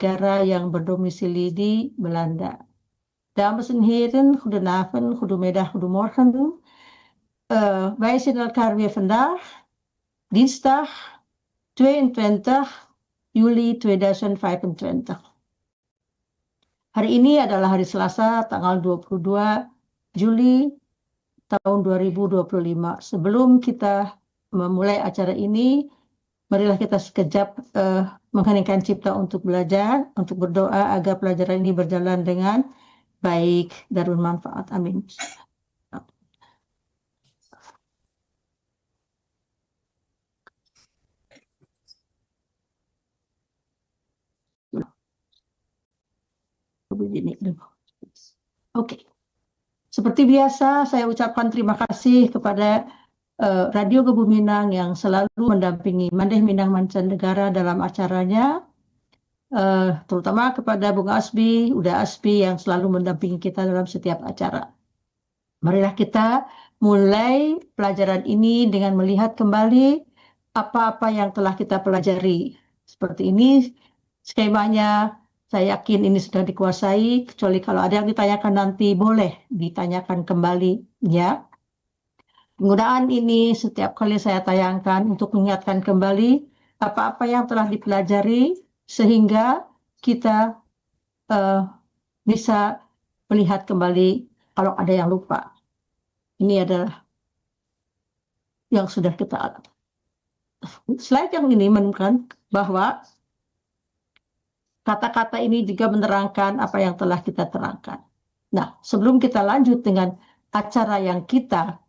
negara yang berdomisili di Belanda. Dames en heren, goedenavond, goedemiddag, goedemorgen. Wij zijn elkaar weer vandaag, dinsdag 22 Juli 2025. Hari ini adalah hari Selasa, tanggal 22 Juli tahun 2025. Sebelum kita memulai acara ini, marilah kita sekejap mengheningkan cipta untuk belajar, untuk berdoa agar pelajaran ini berjalan dengan baik dan bermanfaat. Amin. Oke. Seperti biasa, saya ucapkan terima kasih kepada Radio Kebuminang yang selalu mendampingi Mandeh Minang Mancanegara dalam acaranya, terutama kepada Bung Asbi, Uda Asbi yang selalu mendampingi kita dalam setiap acara. Marilah kita mulai pelajaran ini dengan melihat kembali apa-apa yang telah kita pelajari. Seperti ini skemanya, saya yakin ini sudah dikuasai, kecuali kalau ada yang ditanyakan nanti boleh ditanyakan kembali, ya. Penggunaan ini setiap kali saya tayangkan untuk mengingatkan kembali apa-apa yang telah dipelajari sehingga kita bisa melihat kembali kalau ada yang lupa. Ini adalah yang sudah kita alami. Slide yang ini menunjukkan bahwa kata-kata ini juga menerangkan apa yang telah kita terangkan. Nah, sebelum kita lanjut dengan acara yang kita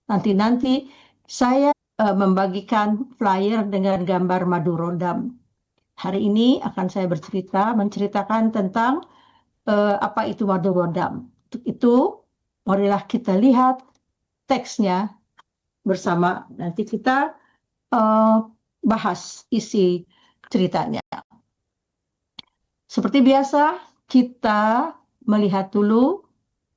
nanti saya membagikan flyer dengan gambar madu rodam. Hari ini akan saya menceritakan tentang apa itu madu rodam. Untuk itu, marilah kita lihat teksnya bersama. Nanti kita bahas isi ceritanya. Seperti biasa, kita melihat dulu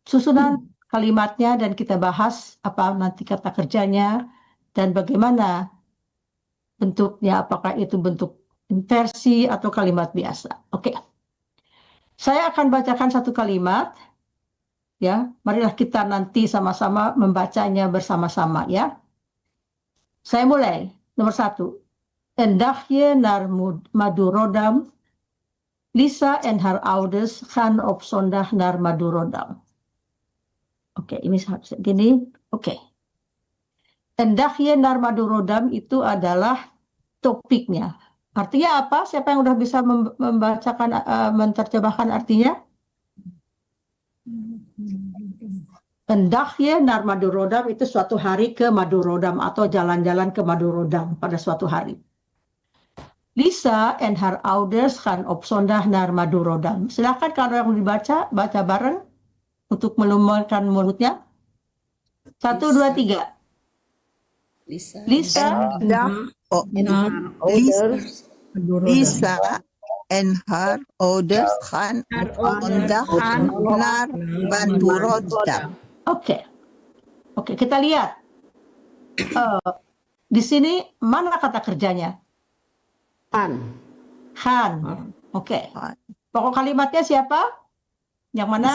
susunan kalimatnya dan kita bahas apa nanti kata kerjanya dan bagaimana bentuknya, apakah itu bentuk inversi atau kalimat biasa. Oke. Saya akan bacakan satu kalimat, ya. Marilah kita nanti sama-sama membacanya bersama-sama, ya. Saya mulai. Nomor 1. Een dagje naar Madurodam. Lisa en haar ouders gaan op zondag naar Madurodam. Oke, ini gini. Oke. Een dagje naar Madurodam itu adalah topiknya. Artinya apa? Siapa yang udah bisa membacakan, menerjemahkan artinya? Een dagje naar Madurodam itu suatu hari ke Madurodam atau jalan-jalan ke Madurodam pada suatu hari. Lisa and her ouders gaan op zondag naar Madurodam. Silakan kalau yang dibaca, baca bareng untuk melumurkan mulutnya. 1, 2, 3. Lisa and her ouders gaan zondag naar Madurodam. Oke, kita lihat. Di sini mana kata kerjanya? Han. Oke. Pokok kalimatnya siapa? Yang mana?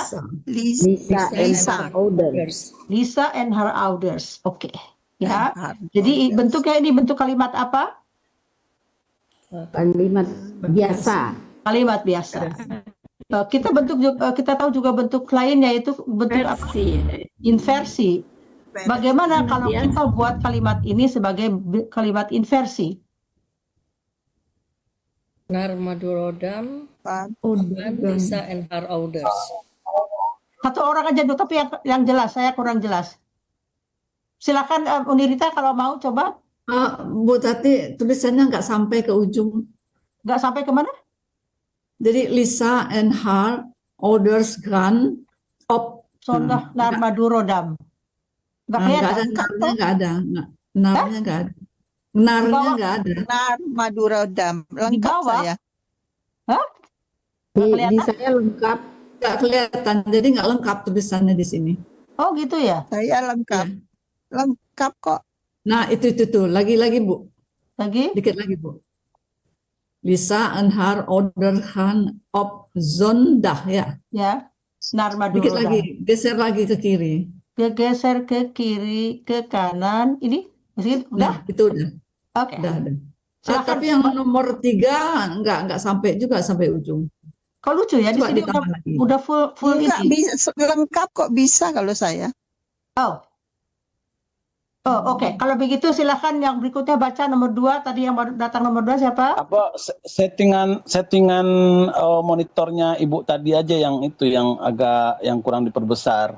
Lisa and her ouders. Oke. Ya. Jadi bentuknya ini bentuk kalimat apa? Kalimat biasa. Kalimat biasa. Kita tahu juga bentuk lainnya yaitu bentuk apa? Inversi. Bagaimana kalau kita buat kalimat ini sebagai kalimat inversi? Naar Madurodam, Lisa and her ouders. Satu orang aja dulu, tapi yang jelas, saya kurang jelas. Silakan Unirita kalau mau coba. Bu Tati, tulisannya nggak sampai ke ujung. Nggak sampai ke mana? Jadi Lisa and her ouders gaan op zondag naar Madurodam. Nggak ada. Narnya nggak ada. Narnya nggak ada. Nar Madurodam. Lengkap saya. Hah? Di saya lengkap. Nggak kelihatan, jadi nggak lengkap tulisannya di sini. Oh gitu ya? Saya lengkap. Ya. Lengkap kok. Nah itu tuh. Lagi Bu. Lagi? Dikit lagi Bu. Lisa and her order gaan op zondag ya. Ya, naar Dikit Madurodam. lagi, geser lagi ke kiri. Geser ke kiri, ke kanan. Ini, masih udah? Nah, itu udah. Oke. Udah. Silakan. Tapi yang nomor 3 nggak sampai juga sampai ujung. Kok lucu ya, di Coba sini ditambah lagi. udah full Enggak ini. bisa lengkap kok bisa kalau saya. Oke. Kalau begitu silakan yang berikutnya baca nomor 2. Tadi yang baru datang nomor 2 siapa? Apa settingan monitornya Ibu tadi aja yang itu yang kurang diperbesar.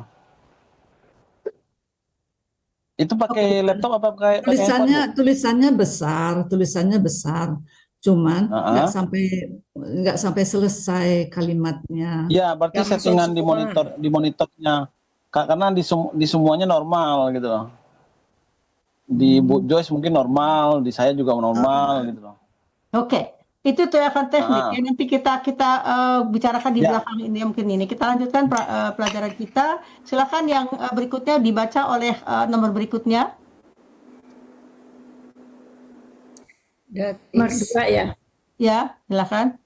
Itu pakai laptop apa pakai handphone, Bu? Tulisannya besar. Cuman nggak sampai selesai kalimatnya. Ya, berarti Yang settingan semua. di monitornya. Karena di semuanya normal gitu loh. Di Bu Joyce mungkin normal, di saya juga normal gitu loh. Oke. Itu akan teknik. Ya, nanti kita bicarakan di Ya. belakang ini mungkin ini. Kita lanjutkan pelajaran kita. Silakan yang berikutnya dibaca oleh nomor berikutnya. That Nomor is 2 ya. Ya, silakan.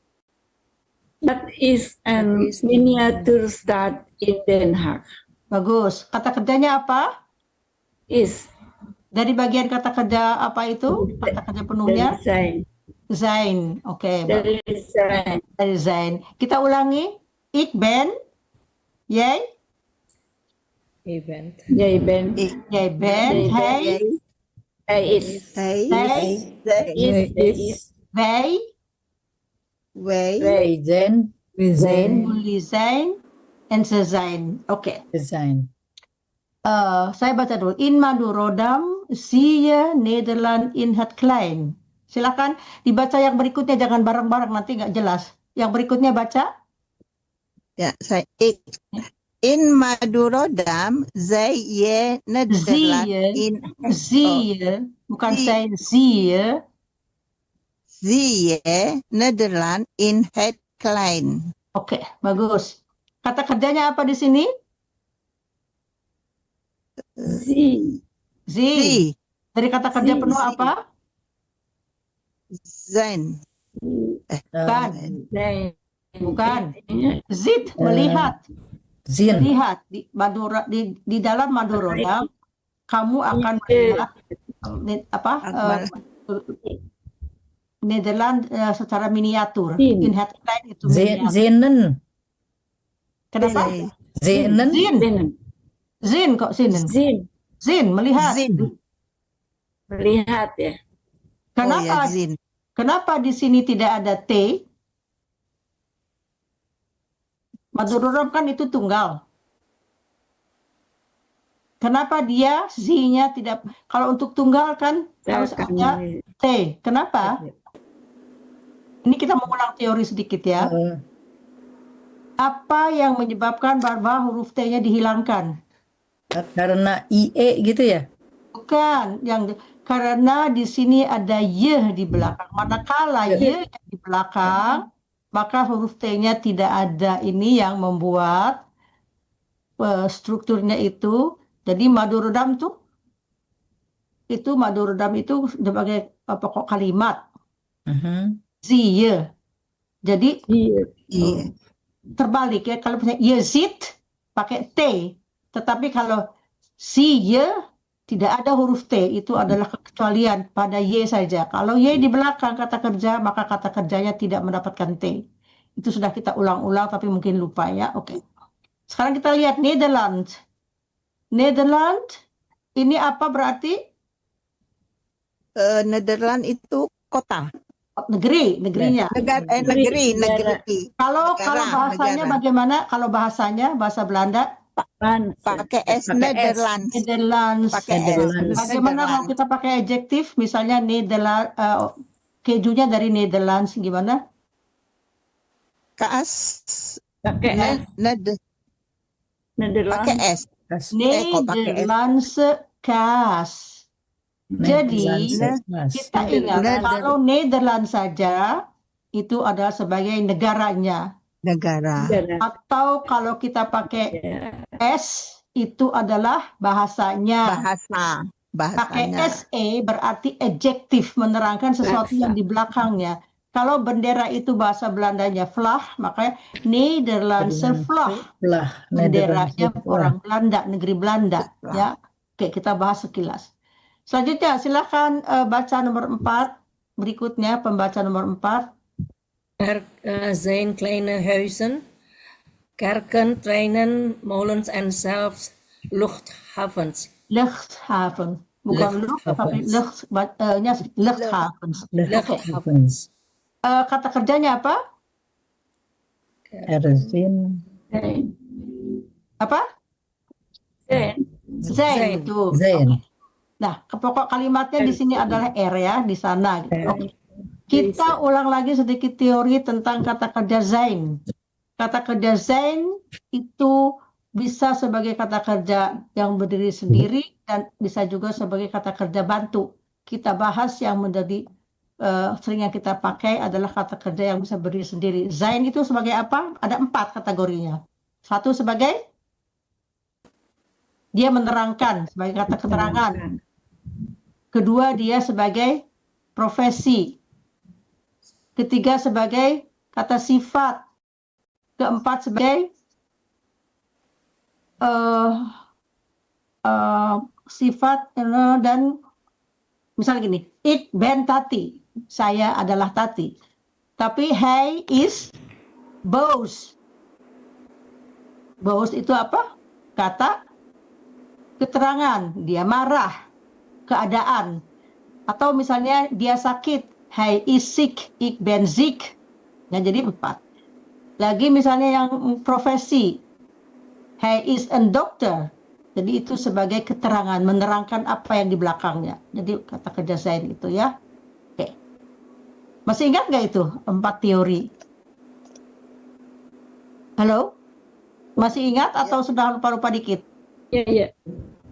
That is an miniature stad in Den Haag. Bagus. Kata kerjanya apa? Is Dari bagian kata kerja apa itu? Kata kerja penuhnya? dari zijn. Zijn. Oke. Dari zijn. Dari zijn. Kita ulangi. Ik ben. Jij. event. Jij bent. Jij bent. Hij. Hij is. Hij, Zij. Is. Wij. wij, Wij zijn. Jullie zijn. En ze zijn. Oke. Zijn. Saya baca dulu. In Madurodam zie je Nederland in het klein. Silakan dibaca yang berikutnya, jangan bareng-bareng nanti nggak jelas. Yang berikutnya baca. ya, ik. In Madurodam zie je Nederland Zie je, bukan zie- saya zie je. zie je Nederland in het klein. Oke, bagus. Kata kerjanya apa di sini? Zie. Zie. Zie, Dari kata kerja Zie. penuh apa? zijn. Bukan. Zijn. Bukan. Zit, melihat. Lihat di dalam Madurodam kamu akan melihat Nederland secara miniatur. Zien. In het klein itu miniatur. Zinnen. Kenapa? Zinnen. Binnen. Zin kok sinin. Zien. Zin, melihat. Zin. Melihat ya. Oh ya, Kenapa? zin. Kenapa di sini tidak ada T? Madurodam kan itu tunggal. Kenapa dia Z-nya tidak? Kalau untuk tunggal kan harus ada T. Kenapa? Ini kita mengulang teori sedikit ya. Apa yang menyebabkan bahwa huruf T-nya dihilangkan? Karena IE gitu ya? Bukan, karena di sini ada Y di belakang. Manakala Y di belakang, maka huruf T-nya tidak ada. Ini yang membuat strukturnya itu. Jadi Madurodam itu sebagai pokok kalimat. Zie. Jadi Iya. terbalik ya, kalau misalnya Yezid pakai T, tetapi kalau zie tidak ada huruf T, itu adalah kekecualian pada Y saja. Kalau Y di belakang kata kerja, maka kata kerjanya tidak mendapatkan T. Itu sudah kita ulang-ulang tapi mungkin lupa ya. Oke. Sekarang kita lihat Nederland. Nederland ini apa berarti? Nederland itu kota. Negerinya. Negeri. Kalau Negara, bahasanya negara. bagaimana? Kalau bahasanya bahasa Belanda? Pakai S, Nederlands. Nederlands. Pakai S. Bagaimana kalau kita pakai adjektif? Misalnya kejunya dari Nederlands gimana? Kaas. Pakai Pakai S. kok pakai S? Nederlands kaas. Jadi kita ingat kalau Nederland saja itu adalah sebagai negaranya. Negara. Atau kalau kita pakai S itu adalah bahasanya. Pakai Bahasanya. SE berarti adjektif, menerangkan sesuatu yang di belakangnya. Kalau bendera itu bahasa Belandanya vlag, makanya Nederlandse vlag. Lah, Benderanya Nederlandse orang Belanda, negeri Belanda. Vlag. Ya, oke, kita bahas sekilas. Selanjutnya, silakan baca nomor 4. Berikutnya, pembaca nomor 4. Zijn kleine huizen, kerken, treinen, molens en zelfs luchthavens. Luchthaven. Bukan lucht, tapi luchthavens. Luchthavens. Kata kerjanya apa? Erzin. Apa? Then, Zijn, betul. Zijn. Nah, pokok kalimatnya di sini adalah R ya, di sana. Gitu. Oke. Kita ulang lagi sedikit teori tentang kata kerja zijn. Kata kerja zijn itu bisa sebagai kata kerja yang berdiri sendiri dan bisa juga sebagai kata kerja bantu. Kita bahas yang menjadi sering yang kita pakai adalah kata kerja yang bisa berdiri sendiri. Zijn itu sebagai apa? Ada 4 kategorinya. Satu sebagai dia menerangkan sebagai kata keterangan. Kedua, dia sebagai profesi. Ketiga, sebagai kata sifat. Keempat, sebagai sifat dan misalnya gini, ik ben Tati, saya adalah Tati. Tapi hij is boos. Boos itu apa? Kata keterangan, dia marah, keadaan. Atau misalnya dia sakit, hij is ziek, ik ben ziek. Nah, jadi 4. Lagi misalnya yang profesi, hij is een dokter. Jadi itu sebagai keterangan, menerangkan apa yang di belakangnya. Jadi kata kerja zijn itu ya. Oke. Masih ingat nggak itu 4 teori? Halo? Masih ingat atau sudah lupa-lupa dikit? yeah.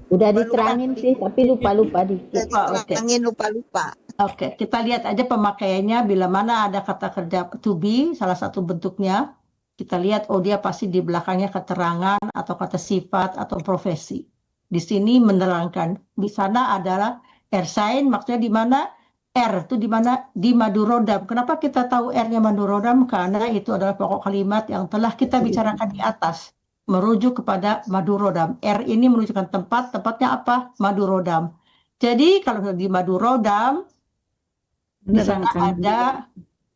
Udah diterangin sih, tapi lupa-lupa dikit. Oke. Lupa-lupa. Oke, kita lihat aja pemakaiannya bila mana ada kata kerja to be, salah satu bentuknya. Kita lihat, oh dia pasti di belakangnya keterangan atau kata sifat atau profesi. Di sini menerangkan. Di sana adalah zijn, maksudnya di mana? R itu di mana? Di Madurodam. Kenapa kita tahu R-nya Madurodam? Karena itu adalah pokok kalimat yang telah kita bicarakan di atas. Merujuk kepada Madurodam. R ini menunjukkan tempat, tempatnya apa? Madurodam. Jadi kalau di Madurodam, di sana ada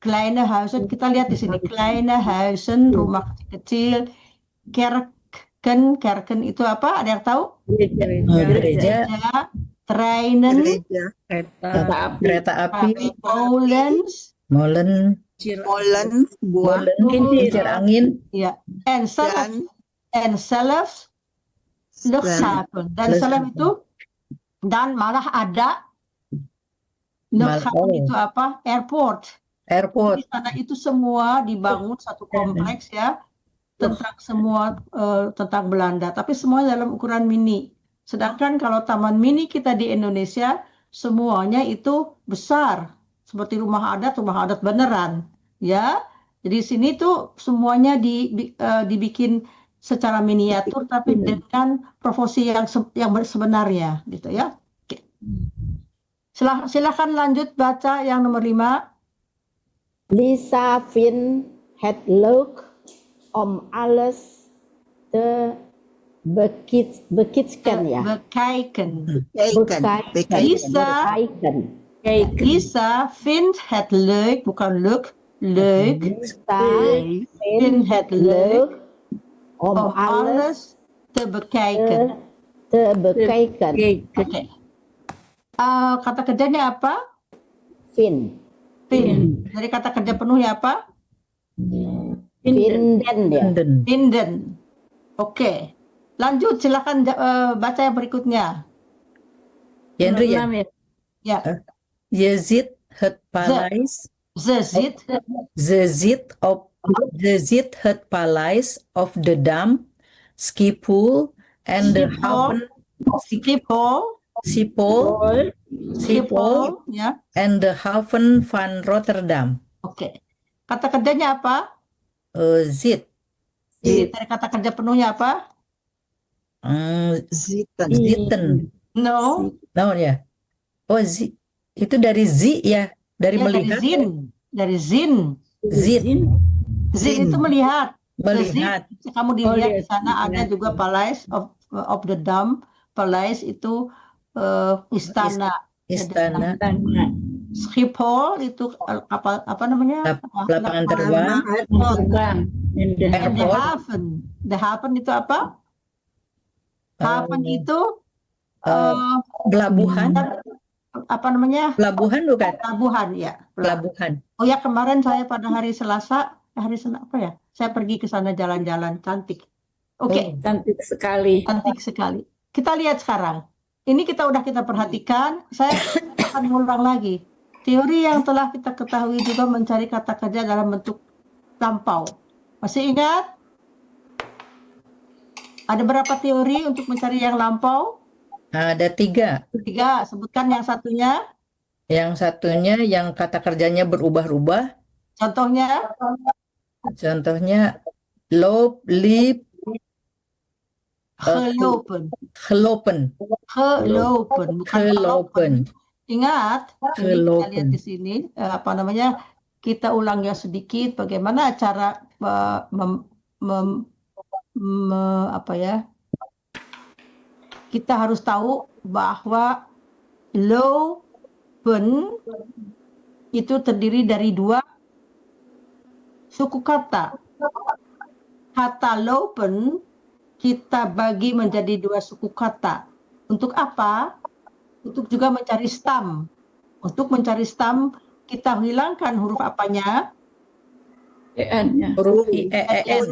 kleine huizen. Kita lihat di sini kleine huizen, rumah kecil. Kerken itu apa? Ada yang tahu? Gereja, Treinen, kereta api, molens, molen, buah, kincir angin, ya, en zelfs luchthaven. Dan zelf itu dan malah ada luchthaven itu apa? Airport. Di sana itu semua dibangun satu kompleks ya tentang semua tentang Belanda, tapi semuanya dalam ukuran mini. Sedangkan kalau taman mini kita di Indonesia semuanya itu besar seperti rumah adat beneran ya. Jadi sini tuh semuanya dibikin secara miniatur tapi dengan proporsi yang sebenarnya gitu ya. Oke. Silakan lanjut baca yang nomor 5. Lisa vindt het leuk om alles te bekijken, ya. Bekijken. Lisa vindt het leuk, bukan leuk. Lisa vindt het leuk om alles te bekijken. Oke. Kata kerjanya apa? Vind. Dari kata kerja penuhnya apa? Vinden, ya. Vinden. Oke. Lanjut, silakan baca yang berikutnya. Henry ya. Ya. Je ziet het paleis. Ze ziet het paleis of the Dam, Schiphol, and the haven Schiphol, ya. and the haven van Rotterdam. Oke. Kata kerjanya apa? Zit. Dari kata kerja penuhnya apa? Zitten. No. No ya. Oh, itu dari zi ya, dari Ya, dari melihat. zin. dari zin. Zin, Zin itu melihat. melihat. Kamu dilihat di lihat. sana ada juga Palace of the Dam. Palace itu istana. Istana, Tanya. Schiphol itu apa namanya? lapangan terbang, Terbang. And the And the Airport. haven. The haven itu apa? Haven itu pelabuhan, apa namanya? pelabuhan bukan? Pelabuhan ya. Pelabuhan. Oh ya, kemarin saya pada hari Selasa, apa ya? Saya pergi ke sana jalan-jalan, cantik. Oke, Cantik sekali. cantik sekali. Kita lihat sekarang. Ini kita perhatikan. Saya akan mengulang lagi. Teori yang telah kita ketahui juga mencari kata kerja dalam bentuk lampau. Masih ingat? Ada berapa teori untuk mencari yang lampau? Ada 3. 3. Sebutkan yang satunya. Yang satunya yang kata kerjanya berubah-ubah. Contohnya? Contohnya loop, leap, Gelopen. gelopen, Gelopen. Bukan gelopen, Ingat, ini kita Gelopen. lihat di sini apa namanya? Kita ulang ya sedikit bagaimana cara apa ya? Kita harus tahu bahwa lopen itu terdiri dari 2 suku kata. Kata lopen kita bagi menjadi 2 suku kata. Untuk apa? Untuk juga mencari stam. Untuk mencari stam, kita hilangkan huruf apanya? EN-nya. huruf I, E, E, N.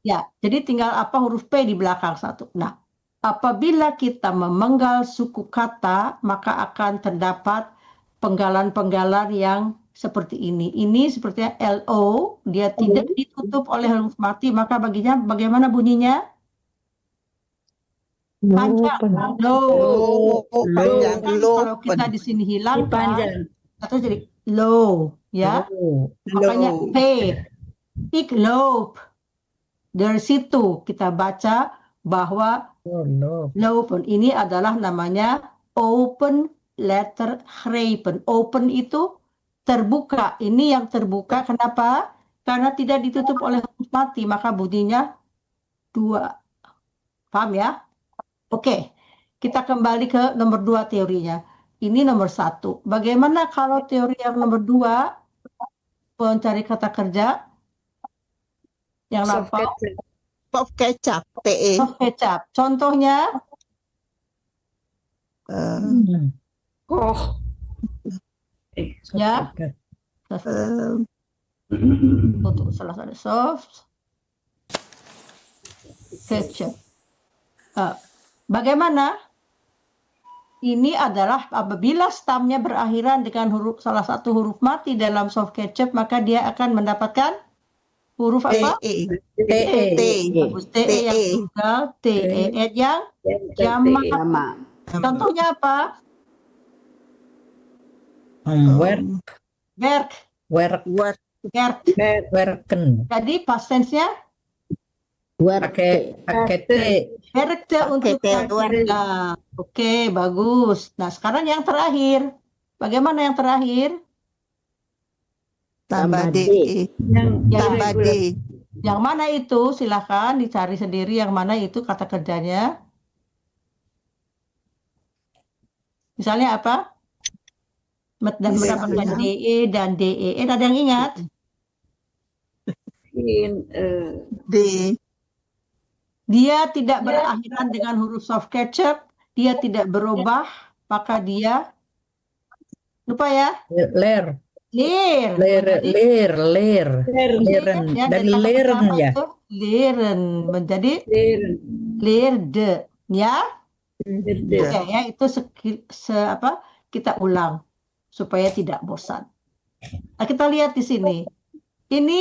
Ya, jadi tinggal apa huruf P di belakang satu. Nah, apabila kita memenggal suku kata, maka akan terdapat penggalan-penggalan yang seperti ini. Ini sepertinya LO, dia tidak ditutup oleh huruf mati, maka bagaimana bunyinya? Panjang. Low. Panjang. Kalau kita di sini hilangkan, Panjang. atau jadi low, ya. Makanya P, ikloop. Dari situ kita baca bahwa Oh, no. lopen ini adalah namanya open letter grepen. Open itu terbuka. Ini yang terbuka. Kenapa? Karena tidak ditutup oleh huruf mati, maka bunyinya 2. Paham ya? Oke, kita kembali ke nomor 2 teorinya. Ini nomor 1. Bagaimana kalau teori yang nomor 2, mencari kata kerja yang Soft lampau? kecap. Soft kecap. TE. Soft kecap. Contohnya, Koh. ya, eh, untuk salah satu soft kecap. Bagaimana? Ini adalah apabila stamnya berakhiran dengan salah satu huruf mati dalam soft kecap, maka dia akan mendapatkan huruf apa? TE. TE. Bagus. TE yang tunggal, TE yang jamak. Contohnya apa? Werk. Werken. Jadi past tense-nya Pakai T. werkte untuk yang ketiga. Oke, bagus. Nah, sekarang yang terakhir. Bagaimana yang terakhir? Tambah DE. Tambah D. Yang mana itu? Silahkan dicari sendiri yang mana itu kata kerjanya. Misalnya apa? Mendapatkan DE dan DEN. Ada yang ingat? D. Dia tidak berakhiran dengan huruf soft kecap. Dia tidak berubah. Maka dia lupa ya? Ler. Lir. Leren. Ya, Dari kata leren pertama ya. itu Leren menjadi lerde. Ya? Oke, ya itu kita ulang supaya tidak bosan. Nah, kita lihat di sini. Ini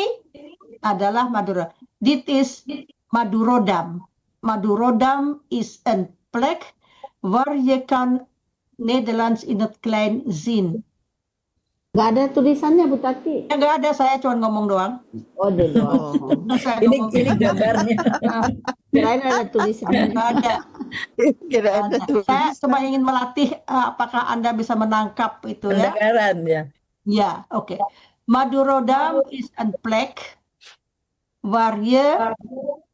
adalah Madura. Dit is Madurodam. Madurodam is een plek waar je kan Nederlands in het klein zien. Nggak ada tulisannya Bu Tati. Ya, nggak ada, saya cuma ngomong doang. Oh, ada doang. Saya Ini ngomong. gambarnya. Kirain ada tulisannya. Nggak ada. Kira ada tuh. Saya cuma ingin melatih apakah Anda bisa menangkap itu ya. Pendengaran ya. Ya, oke. Madurodam is een plek waar je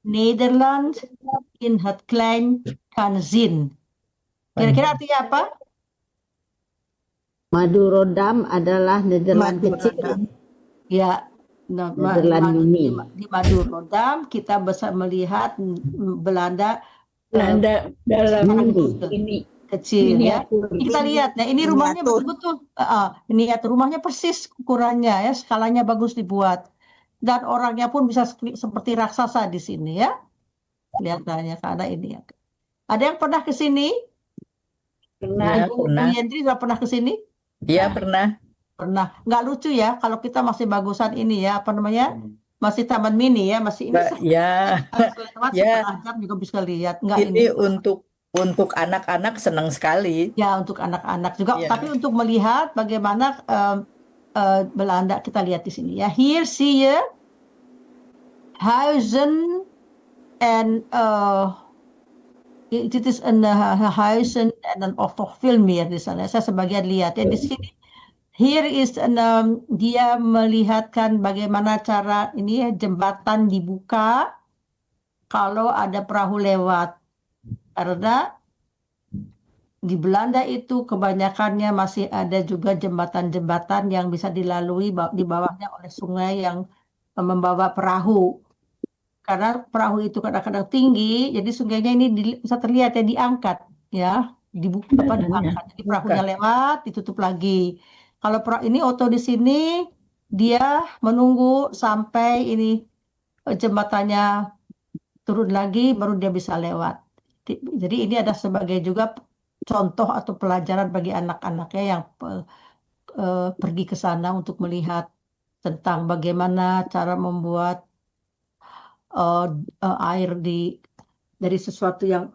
Nederland in het klein kan zien. Kira-kira artinya apa? Madurodam adalah Nederland kecil. Madurodam. Ya, Nederland mini. di Madurodam kita bisa melihat Belanda Belanda dalam ini kecil ya. miniatur. Kita lihat, nah ini rumahnya Miniatur. betul-betul miniatur, rumahnya persis ukurannya ya, skalanya bagus dibuat. Dan orangnya pun bisa seperti raksasa di sini ya. Kelihatannya karena ini ya. Ada yang pernah ke sini? Ya, Bu pernah. Yendri sudah pernah ke sini? Iya, pernah. Pernah. Nggak lucu ya kalau kita masih bagusan ini ya, apa namanya? Masih taman mini ya, masih ini Ya, lewat Ya. setengah jam juga bisa lihat. Nggak ini untuk anak-anak senang sekali. Ya, untuk anak-anak juga, Iya. tapi untuk melihat bagaimana Belanda kita lihat di sini ya. Hier zie je huizen en dit is een huizen en dan of toch veel meer di sana. Saya sebagian lihat ya di sini. Here is dia melihatkan bagaimana cara ini ya, jembatan dibuka kalau ada perahu lewat. Karena di Belanda itu kebanyakannya masih ada juga jembatan-jembatan yang bisa dilalui di bawahnya oleh sungai yang membawa perahu. Karena perahu itu kadang-kadang tinggi, jadi sungainya ini bisa terlihat ya, diangkat ya, dibuka diangkat. Jadi perahunya lewat, ditutup lagi. Kalau ini Otto di sini dia menunggu sampai ini jembatannya turun lagi baru dia bisa lewat. Jadi ini ada sebagai juga contoh atau pelajaran bagi anak-anaknya yang pergi ke sana untuk melihat tentang bagaimana cara membuat air dari sesuatu yang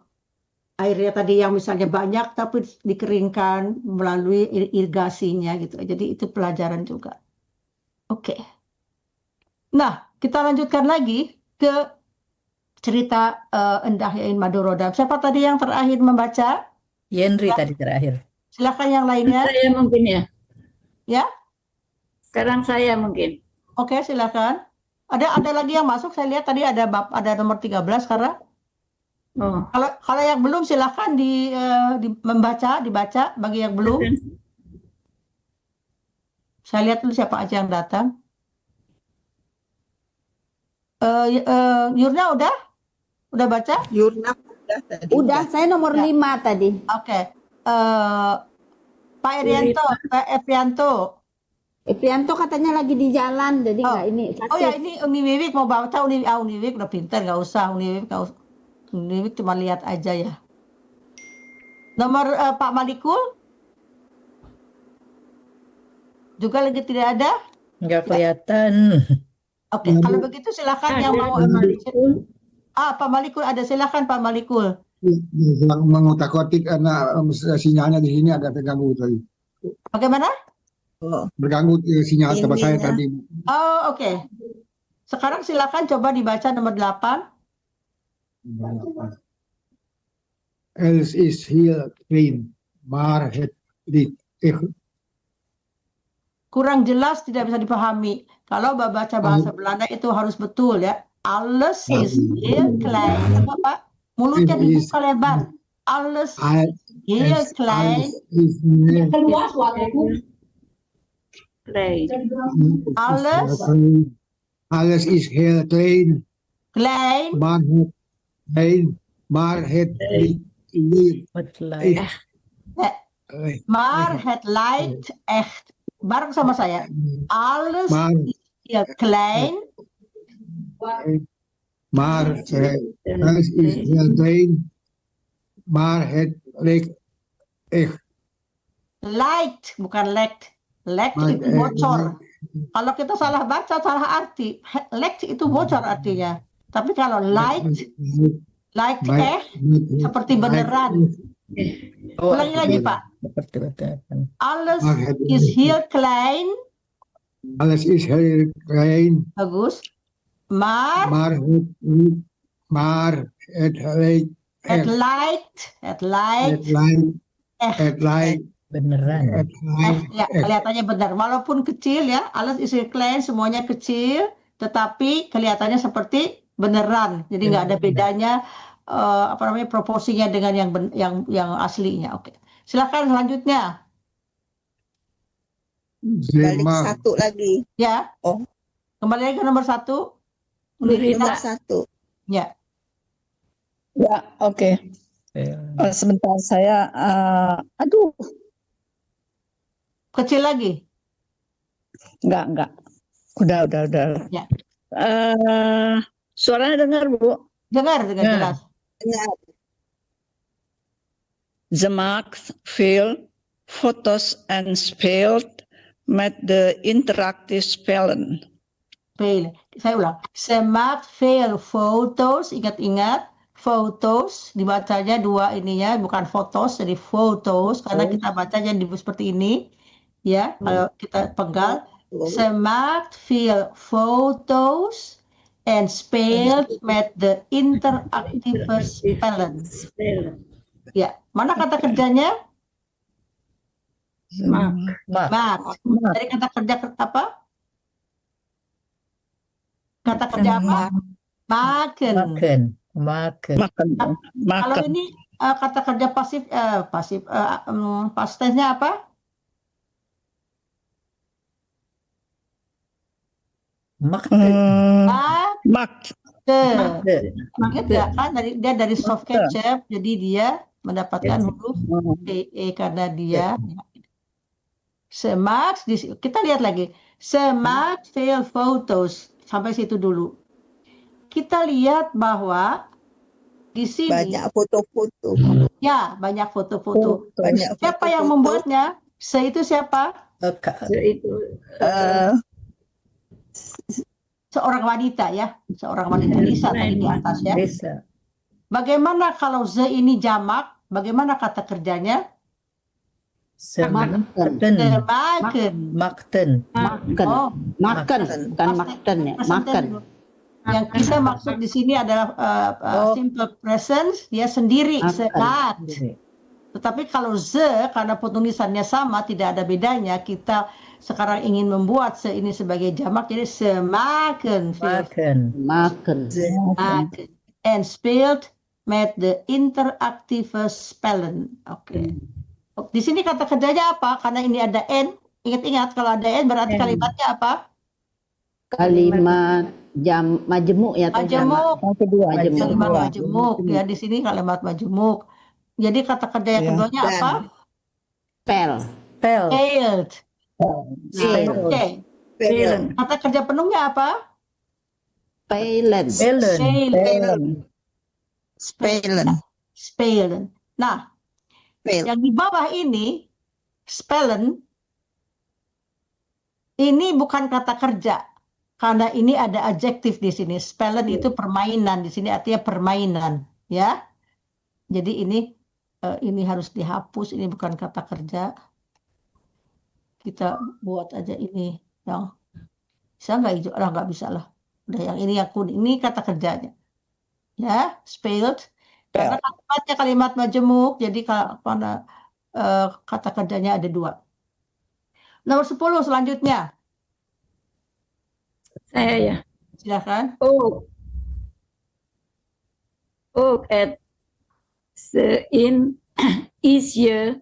airnya tadi yang misalnya banyak tapi dikeringkan melalui irigasinya gitu. Jadi itu pelajaran juga. Oke. Nah, kita lanjutkan lagi ke cerita Endah Yain Madurodam. Siapa tadi yang terakhir membaca? Yendri tadi terakhir. Silakan yang lainnya. Saya mungkin ya. Ya. Sekarang saya mungkin. Oke, silakan. Ada lagi yang masuk, saya lihat tadi ada nomor 13 sekarang. Oh. Kalau yang belum silakan dibaca bagi yang belum. Saya lihat dulu siapa aja yang datang. Yurna udah baca? Yurna udah tadi. Udah, saya nomor 5 tadi. Oke. Pak Erianto, Pak Evianto. Prianto katanya lagi di jalan, jadi nggak ini. Oh ya, ini Uni Wiwik mau baca. Uni Wiwik udah pintar, nggak usah. Uni Wiwik cuma lihat aja ya. Nomor Pak Malikul juga lagi tidak ada. Nggak kelihatan. Oke, kalau begitu silakan yang mau. Pak Malikul ada, silakan Pak Malikul. Yang mengutak-atik karena sinyalnya di sini agak terganggu tadi. Bagaimana? Berganggu sinyal tempat saya tadi. Oh, oke. Sekarang silakan coba dibaca nomor 8. Els is heel klein, maar het liegt echt. Kurang jelas, tidak bisa dipahami. Kalau baca bahasa Belanda itu harus betul ya. Alles is heel klein. Apa Pak? Mulutnya dibuka lebar. Alles heel klein. Alles is heel klein. Klein. Maar het liegt echt. Maar het lijkt echt. Bareng sama saya. Alles is heel klein. Maar alles is heel klein. Maar het lijkt echt. Lijkt, bukan lekt. Lekt itu bocor. Kalau kita salah baca, salah arti. Lekt itu bocor artinya. Tapi kalau lijkt echt, seperti beneran. Ulangi lagi Pak. Seperti beneran. Alles is heel klein. Alles is heel klein. Bagus. Maar het lijkt het lijkt echt. Beneran. Ya, kelihatannya benar. Walaupun kecil ya, alles ist klein, semuanya kecil, tetapi kelihatannya seperti beneran. Jadi nggak ada bedanya apa namanya proporsinya dengan yang aslinya. Oke. Silakan selanjutnya. Balik Zema. satu lagi. Ya. Oh. Kembali lagi ke nomor 1. Nomor 1. Ya. Ya, oke. Sebentar saya, aduh, Kecil lagi. enggak. Udah. Ya. Suaranya dengar, Bu. Dengar dengan Ya. jelas. The marks fill photos and spelled met the interactive spelling. Fail. Saya ulang. Semak fail photos. Ingat-ingat. Photos dibacanya dua ininya, bukan fotos, jadi photos karena kita bacanya seperti ini. Ya, kalau kita penggal. Semak fail photos and spelled met the interactive spelling. Ya, mana kata kerjanya? Mark. Dari kata kerja apa? Kata kerja apa? Makan. Kalau ini kata kerja pasif, past tense-nya apa? Ingat nggak kan? Dia dari soft ketchup, jadi dia mendapatkan huruf karena dia. Semak, kita lihat lagi. Semak fail photos. Sampai situ dulu. Kita lihat bahwa di sini banyak foto-foto. Ya, banyak foto-foto. Siapa yang membuatnya? Se itu siapa? Seorang wanita ya, seorang wanita Lisa tadi di atas ya. Bagaimana kalau ze ini jamak? Bagaimana kata kerjanya? Makan. Yang kita maksud di sini adalah simple present, dia sendiri, semat. Tetapi kalau ze, karena penulisannya sama, tidak ada bedanya, kita sekarang ingin membuat se ini sebagai jamak, jadi semaken. And spelled met the interactive spelling. Oke. Di sini kata kerjanya apa? Karena ini ada n. Ingat-ingat kalau ada n berarti kalimatnya apa? Kalimat majemuk ya. Majemuk. Kalimat Majemuk. majemuk ya, di sini kalimat majemuk. Jadi kata kerja yang keduanya apa? Failed. Kata kerja penuhnya apa? Spelen. Nah, yang di bawah ini spellen ini bukan kata kerja karena ini ada adjektif di sini. Spellen itu permainan, di sini artinya permainan, ya. Jadi ini harus dihapus, ini bukan kata kerja. Kita buat aja ini yang bisa nggak hijau? Nggak bisa lah. Udah yang ini yang kuning, ini kata kerjanya. Ya, spelled. Karena kalimatnya kalimat majemuk, jadi karena kata kerjanya ada dua. Nomor 10 selanjutnya. Saya ya. Silakan. At the in easier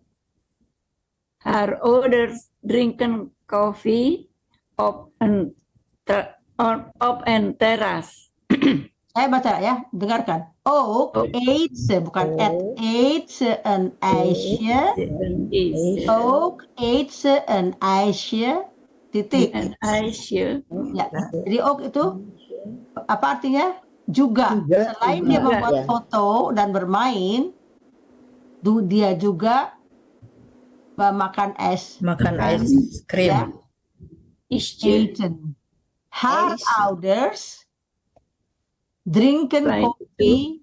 her orders drinking coffee of an terrace. Saya baca ya, dengarkan. Ate, bukan ate an ijsje. Ook ate an ijsje. Titik. An ijsje. Ya. Jadi itu apa artinya? Juga. Selain dia membuat foto dan bermain, dia juga makan es. Makan es krim. Ya. Eten. Haar ouders drinken kopi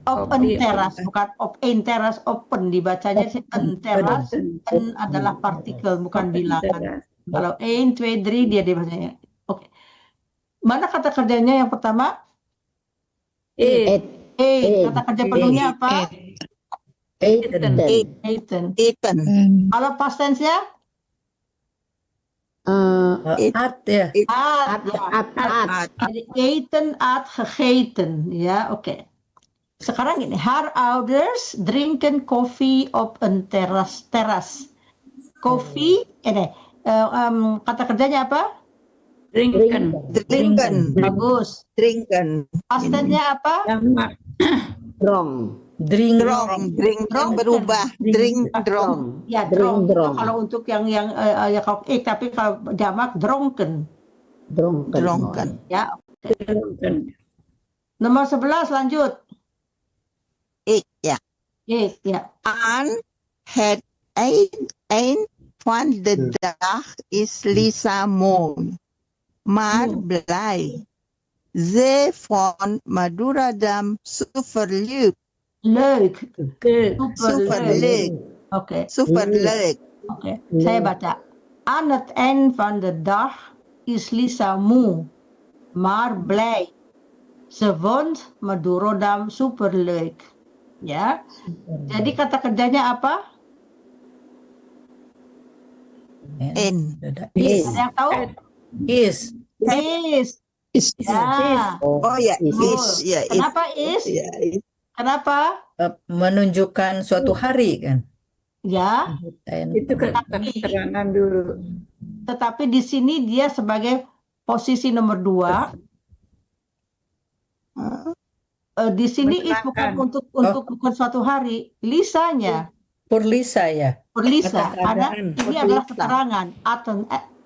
op een teras, bukan op een teras, open dibacanya sih een teras, en adalah partikel bukan bilangan. Kalau 1, 2, 3 dia dibacanya. Oke. Mana kata kerjanya yang pertama? Kata kerja penuhnya apa? Eaten. Eaten. Eaten. Kalau past tense-nya? At ya. At. Jadi eaten, at, gegeten. Ya, oke. Sekarang gini, her ouders drinken coffee op een teras. Coffee, kata kerjanya apa? Drinken. Drinken. Bagus. Drinken. Past tense-nya apa? Jamak. Drong. Drink. Drink yang berubah. Drink drong. Ya, Drink, drong. drong. Kalau untuk yang kalau tapi kalau jamak dronken. Drunken. Ya. Drinken. Nomor 11 lanjut. Ja. Ya. Aan het eind van de dag is Lisa mooi, maar blij. Ze vond Madurodam super leuk. Leuk. Good. Super leuk. Oke. Super leuk. Oke. Saya baca. Aan het eind van de dag is Lisa moe, maar blij. Ze vond Madurodam superleuk. Ya. Jadi kata kerjanya apa? En. Is. Ada yang tahu? Is. Ya. Oh ya, is. Ya, is. Kenapa is? Ya, is. Kenapa? Menunjukkan suatu hari kan. Ya. Itu keterangan dulu. Tetapi di sini dia sebagai posisi nomor 2. Di sini is bukan bukan suatu hari. Lisanya. For Lisa ya. For Lisa. Keadaan. Ini adalah keterangan.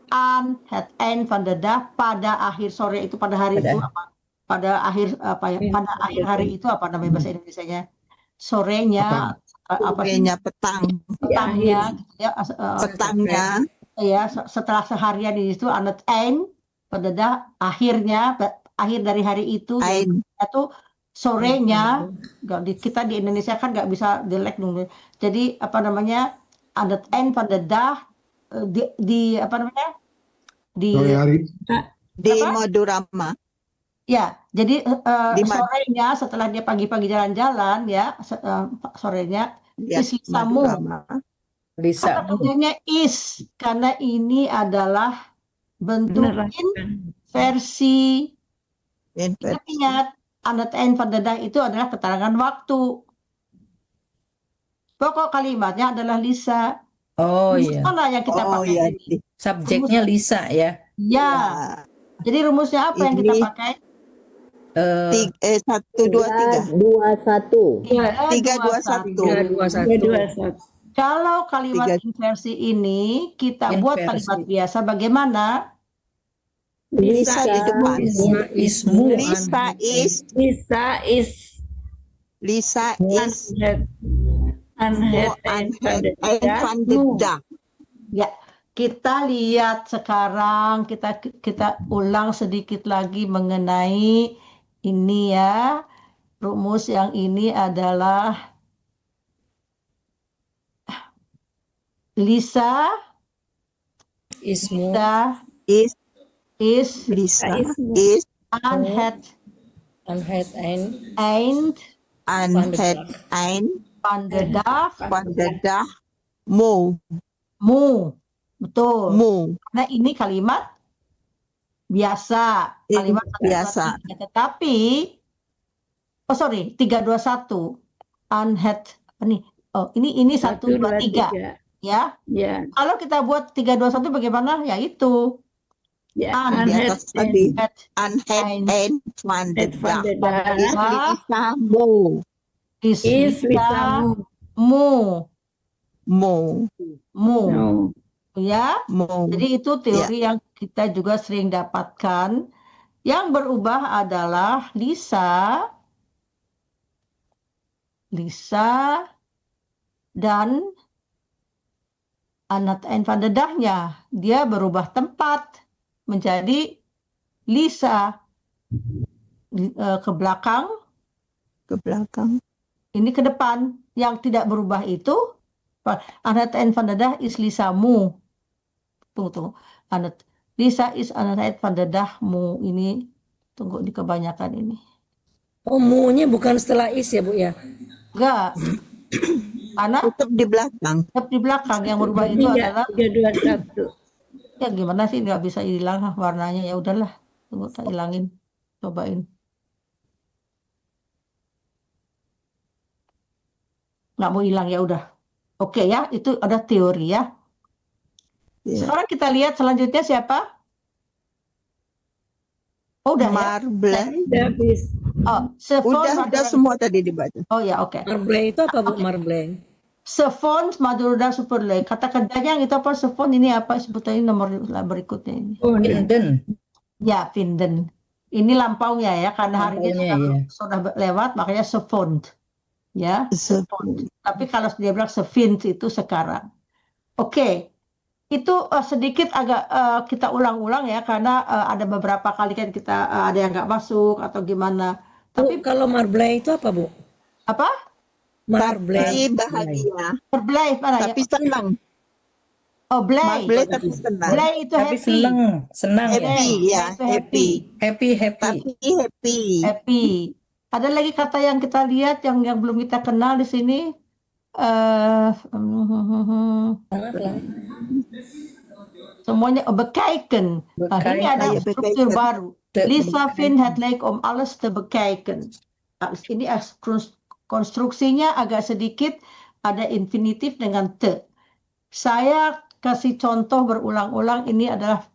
Aan het eind van de dag, pada akhir sore itu, pada hari itu apa? Pada akhir pada akhir hari itu apa namanya bahasa Indonesianya? Sorenya apa sih? Sorenya, petang. Petangnya gitu ya. Petangnya. Ya, setelah seharian itu aan het eind pada dag, akhirnya akhir dari hari itu itu sorenya. Kita di Indonesia kan nggak bisa jelek dong. Jadi apa namanya? Aan het eind van de dag di apa namanya? Di Sore hari. Di Madurama. Ya, jadi Di mana? sorenya setelah dia pagi-pagi jalan-jalan ya, sorenya Ya, is Lisamu. Madurama. Lisa. Kata kerjanya is karena ini adalah bentuk inversi. Ingat, aan het eind van de dag itu adalah keterangan waktu. Pokok kalimatnya adalah Lisa. Oh iya. Mana yang kita pakai ya. ini? Subjeknya Lisa ya. Ya. Jadi rumusnya apa yang kita Ini- pakai? 1, 2, 3. 2, 1. 3, 2, 1. 321. Kalau kalimat inversi ini kita buat Inversi. kalimat biasa bagaimana? Lisa di depan. Ismu. Lisa is. Lisa is Lisa is. unhead And and van de dag. Ya, kita lihat sekarang kita ulang sedikit lagi mengenai ini ya. Rumus yang ini adalah Lisa Ismu. Is. Lisa Lisa is. unhead Unhead eind And het eind van de dag van de dag. Moe. mu. Betul. Moe. Karena ini kalimat biasa, kalimat biasa. Tetapi, 321 unhead nih. Oh, ini 1, 2, 3 ya. Ya, Kalau kita buat 321 bagaimana? Ya itu. ya. Di atas tadi. Unhead Unhead eind van de dag. Is dag Lisa moe. is Is Lisa Lisa mu. Moe. no. Ya. Moe. Jadi itu teori yang kita juga sering dapatkan. Yang berubah adalah Lisa dan aan het eind van de dagnya. Dia berubah tempat menjadi Lisa ke belakang, Ke belakang. ini ke depan. Yang tidak berubah itu aan het eind van de dag is Lisa moe. Tunggu. Lisa is aan het eind van de dag moe. Ini tunggu di kebanyakan ini. Oh, mu-nya bukan setelah is ya, Bu ya? Enggak. Mana? Tetap di belakang. Tetap di belakang. Yang berubah itu adalah 3, 2, 1. ya gimana sih nggak bisa hilang warnanya, ya udahlah, tunggu tak hilangin, cobain. Nggak mau hilang, ya udah. Oke ya, itu ada teori ya. Ya. Sekarang kita lihat selanjutnya siapa? Oh, udah ya. Marble. Udah habis. Oh, Sefon Udah semua tadi dibaca. Oh ya, oke. Marble itu apa Bu? Marble. Sefon Madura Superle. Kata kerjanya yang itu apa? Sefon ini apa sebutannya nomor berikutnya ini? Vinden. Ya, Vinden. Ini lampaunya ya, karena harinya Lampaunya, sudah lewat, makanya Sefond. Ya, Sefond. Tapi kalau dia bilang Sefint itu sekarang. Oke. Itu sedikit agak kita ulang-ulang ya, karena ada beberapa kali kan kita ada yang nggak masuk atau gimana. Tapi kalau marble itu apa Bu? Apa? Marble. Tapi bahagia. Berblay mana ya? Tapi senang. Oh, blay. Marble tapi senang. Blay itu Tapi happy. senang ya. Happy ya, Itu happy. Happy. Tapi happy. Happy. Ada lagi kata yang kita lihat yang belum kita kenal di sini. Semuanya bekijken. Ini ada Ya, struktur bekijken. baru. Lisa vindt het leuk om alles te bekijken. Ini konstruksinya agak sedikit ada infinitif dengan te. Saya kasih contoh berulang-ulang, ini adalah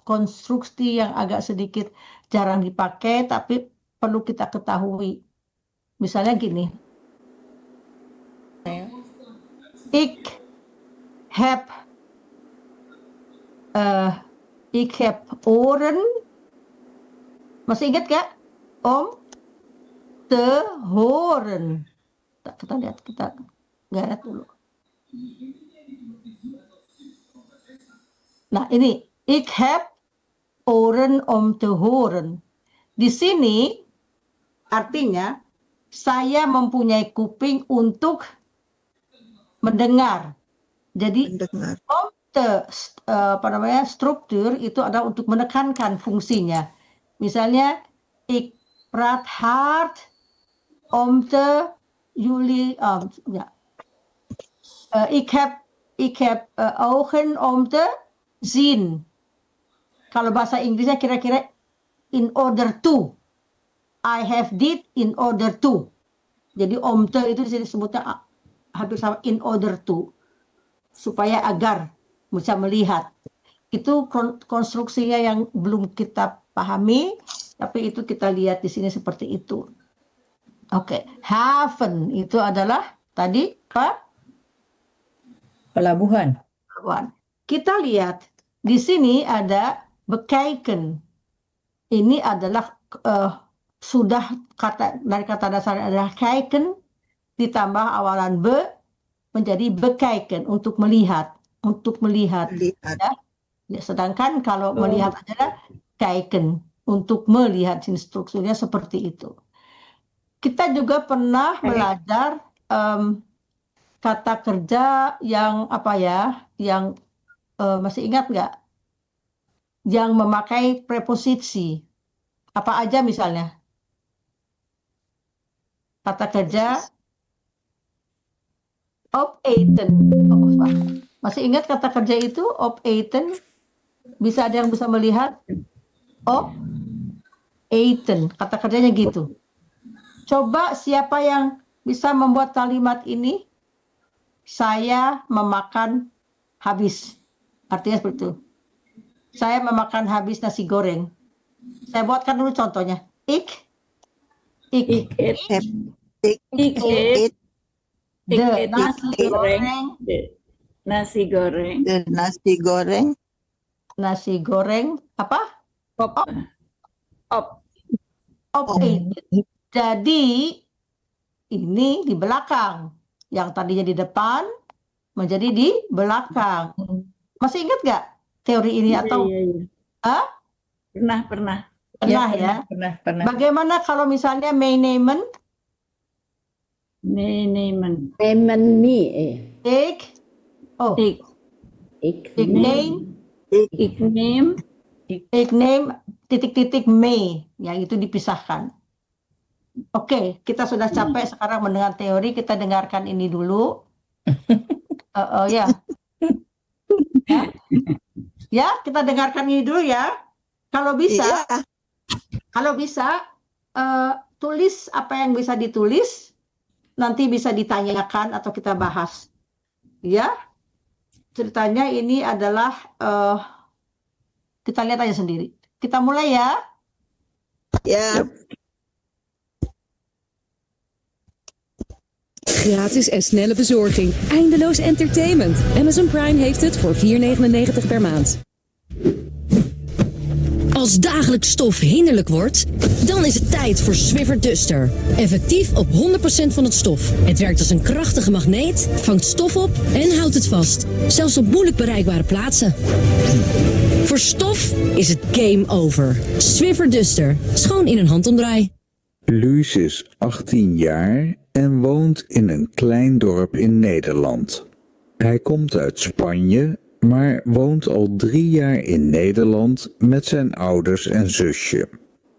konstruksi yang agak sedikit jarang dipakai tapi perlu kita ketahui. Misalnya gini. Ik heb oren. Masih ingat gak? Om te horen. Kita lihat, kita lihat dulu. Nah ini, ik heb oren om te horen. Di sini artinya saya mempunyai kuping untuk mendengar. Jadi om te struktur itu adalah untuk menekankan fungsinya. Misalnya, ik praat hard om te jullie, ja. Ik heb ogen om te zien. Kalau bahasa Inggrisnya kira-kira in order to. I have did in order to. Jadi om te itu disebutnya hampir sama in order to. Supaya agar bisa melihat. Itu konstruksinya yang belum kita pahami, tapi itu kita lihat di sini seperti itu. Oke, haven itu adalah tadi apa? Pelabuhan. Kita lihat di sini ada bekijken. Ini adalah sudah dari kata dasar adalah kijken ditambah awalan be menjadi bekijken untuk melihat, Ya. Sedangkan kalau melihat adalah kijken untuk melihat, strukturnya seperti itu. Kita juga pernah belajar kata kerja yang apa ya, yang masih ingat nggak? Yang memakai preposisi. Apa aja misalnya? Kata kerja op eten. Masih ingat kata kerja itu op eten? Bisa ada yang bisa melihat? Op eten. Kata kerjanya gitu. Coba siapa yang bisa membuat kalimat ini? Saya memakan habis. Artinya seperti itu. Saya memakan habis nasi goreng. Saya buatkan dulu contohnya. Ik eat the nasi goreng. Nasi goreng apa? Op eten. Jadi ini di belakang. Yang tadinya di depan menjadi di belakang. Masih ingat nggak teori ini atau? Iya. Pernah. Pernah ya? Pernah. Bagaimana kalau misalnya meenemen? Meenemen. Nemen nie. Ik neem titik-titik me, yang itu dipisahkan. Oke, kita sudah capek sekarang mendengar teori, kita dengarkan ini dulu. Ya. Ya, kita dengarkan ini dulu ya. Kalau bisa, tulis apa yang bisa ditulis, nanti bisa ditanyakan atau kita bahas. Ya, ceritanya ini adalah kita lihat aja sendiri. Kita mulai ya. Ya. Gratis en snelle bezorging. Eindeloos entertainment. Amazon Prime heeft het voor €4,99 per maand. Als dagelijks stof hinderlijk wordt, dan is het tijd voor Swiffer Duster. Effectief op 100% van het stof. Het werkt als een krachtige magneet, vangt stof op en houdt het vast. Zelfs op moeilijk bereikbare plaatsen. Voor stof is het game over. Swiffer Duster. Schoon in een handomdraai. Luus is 18 jaar en woont in een klein dorp in Nederland. Hij komt uit Spanje, maar woont al 3 jaar in Nederland met zijn ouders en zusje.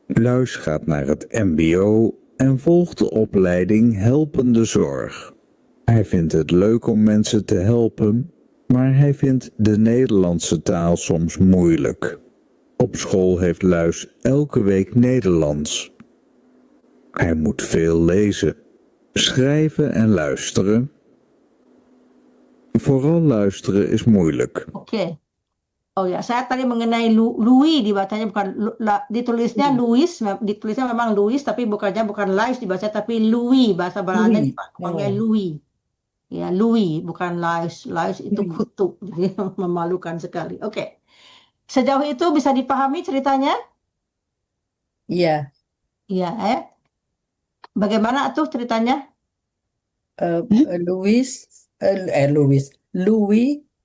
Luus gaat naar het mbo en volgt de opleiding Helpende Zorg. Hij vindt het leuk om mensen te helpen, maar hij vindt de Nederlandse taal soms moeilijk. Op school heeft Luis elke week Nederlands. Hij moet veel lezen, schrijven en luisteren. Vooral luisteren is moeilijk. Oke. Oh ya, saya tadi mengenai Louis dibacanya bukan ditulisnya Louis, ditulisnya memang Louis tapi bukan Lais dibaca tapi Louis, bahasa Belanda dipanggil Louis. Ya, Louis bukan Lais. Lais itu kutu. Jadi memalukan sekali. Oke. Sejauh itu bisa dipahami ceritanya? Iya. Iya, Bagaimana tuh ceritanya? Louis,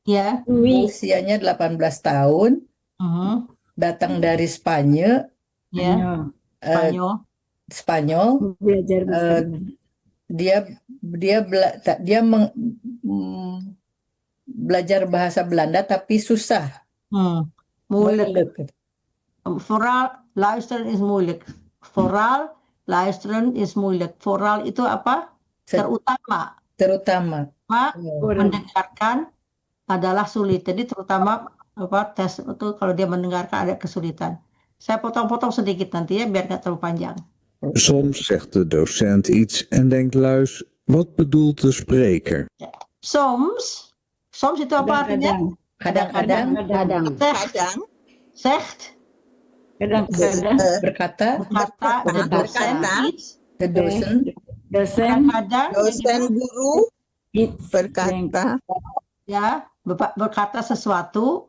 Ya. usianya 18 tahun, datang dari Spanyol, Ya. Spanyol. Belajar bahasa Belajar bahasa Belanda tapi susah. Moeilijk. Vooral luisteren is moeilijk. Vooral luisteren is moeilijk. Vooral itu apa? Terutama. Mendengarkan adalah sulit. Jadi terutama tes itu kalau dia mendengarkan ada kesulitan. Saya potong-potong sedikit nanti ya biar nggak terlalu panjang. Soms zegt de docent iets en denkt Luis, wat bedoelt de spreker? Soms itu apa artinya? Kadang-kadang. Zegt. Berkata. The dosen. Dosen guru berkata. Ya, berkata sesuatu.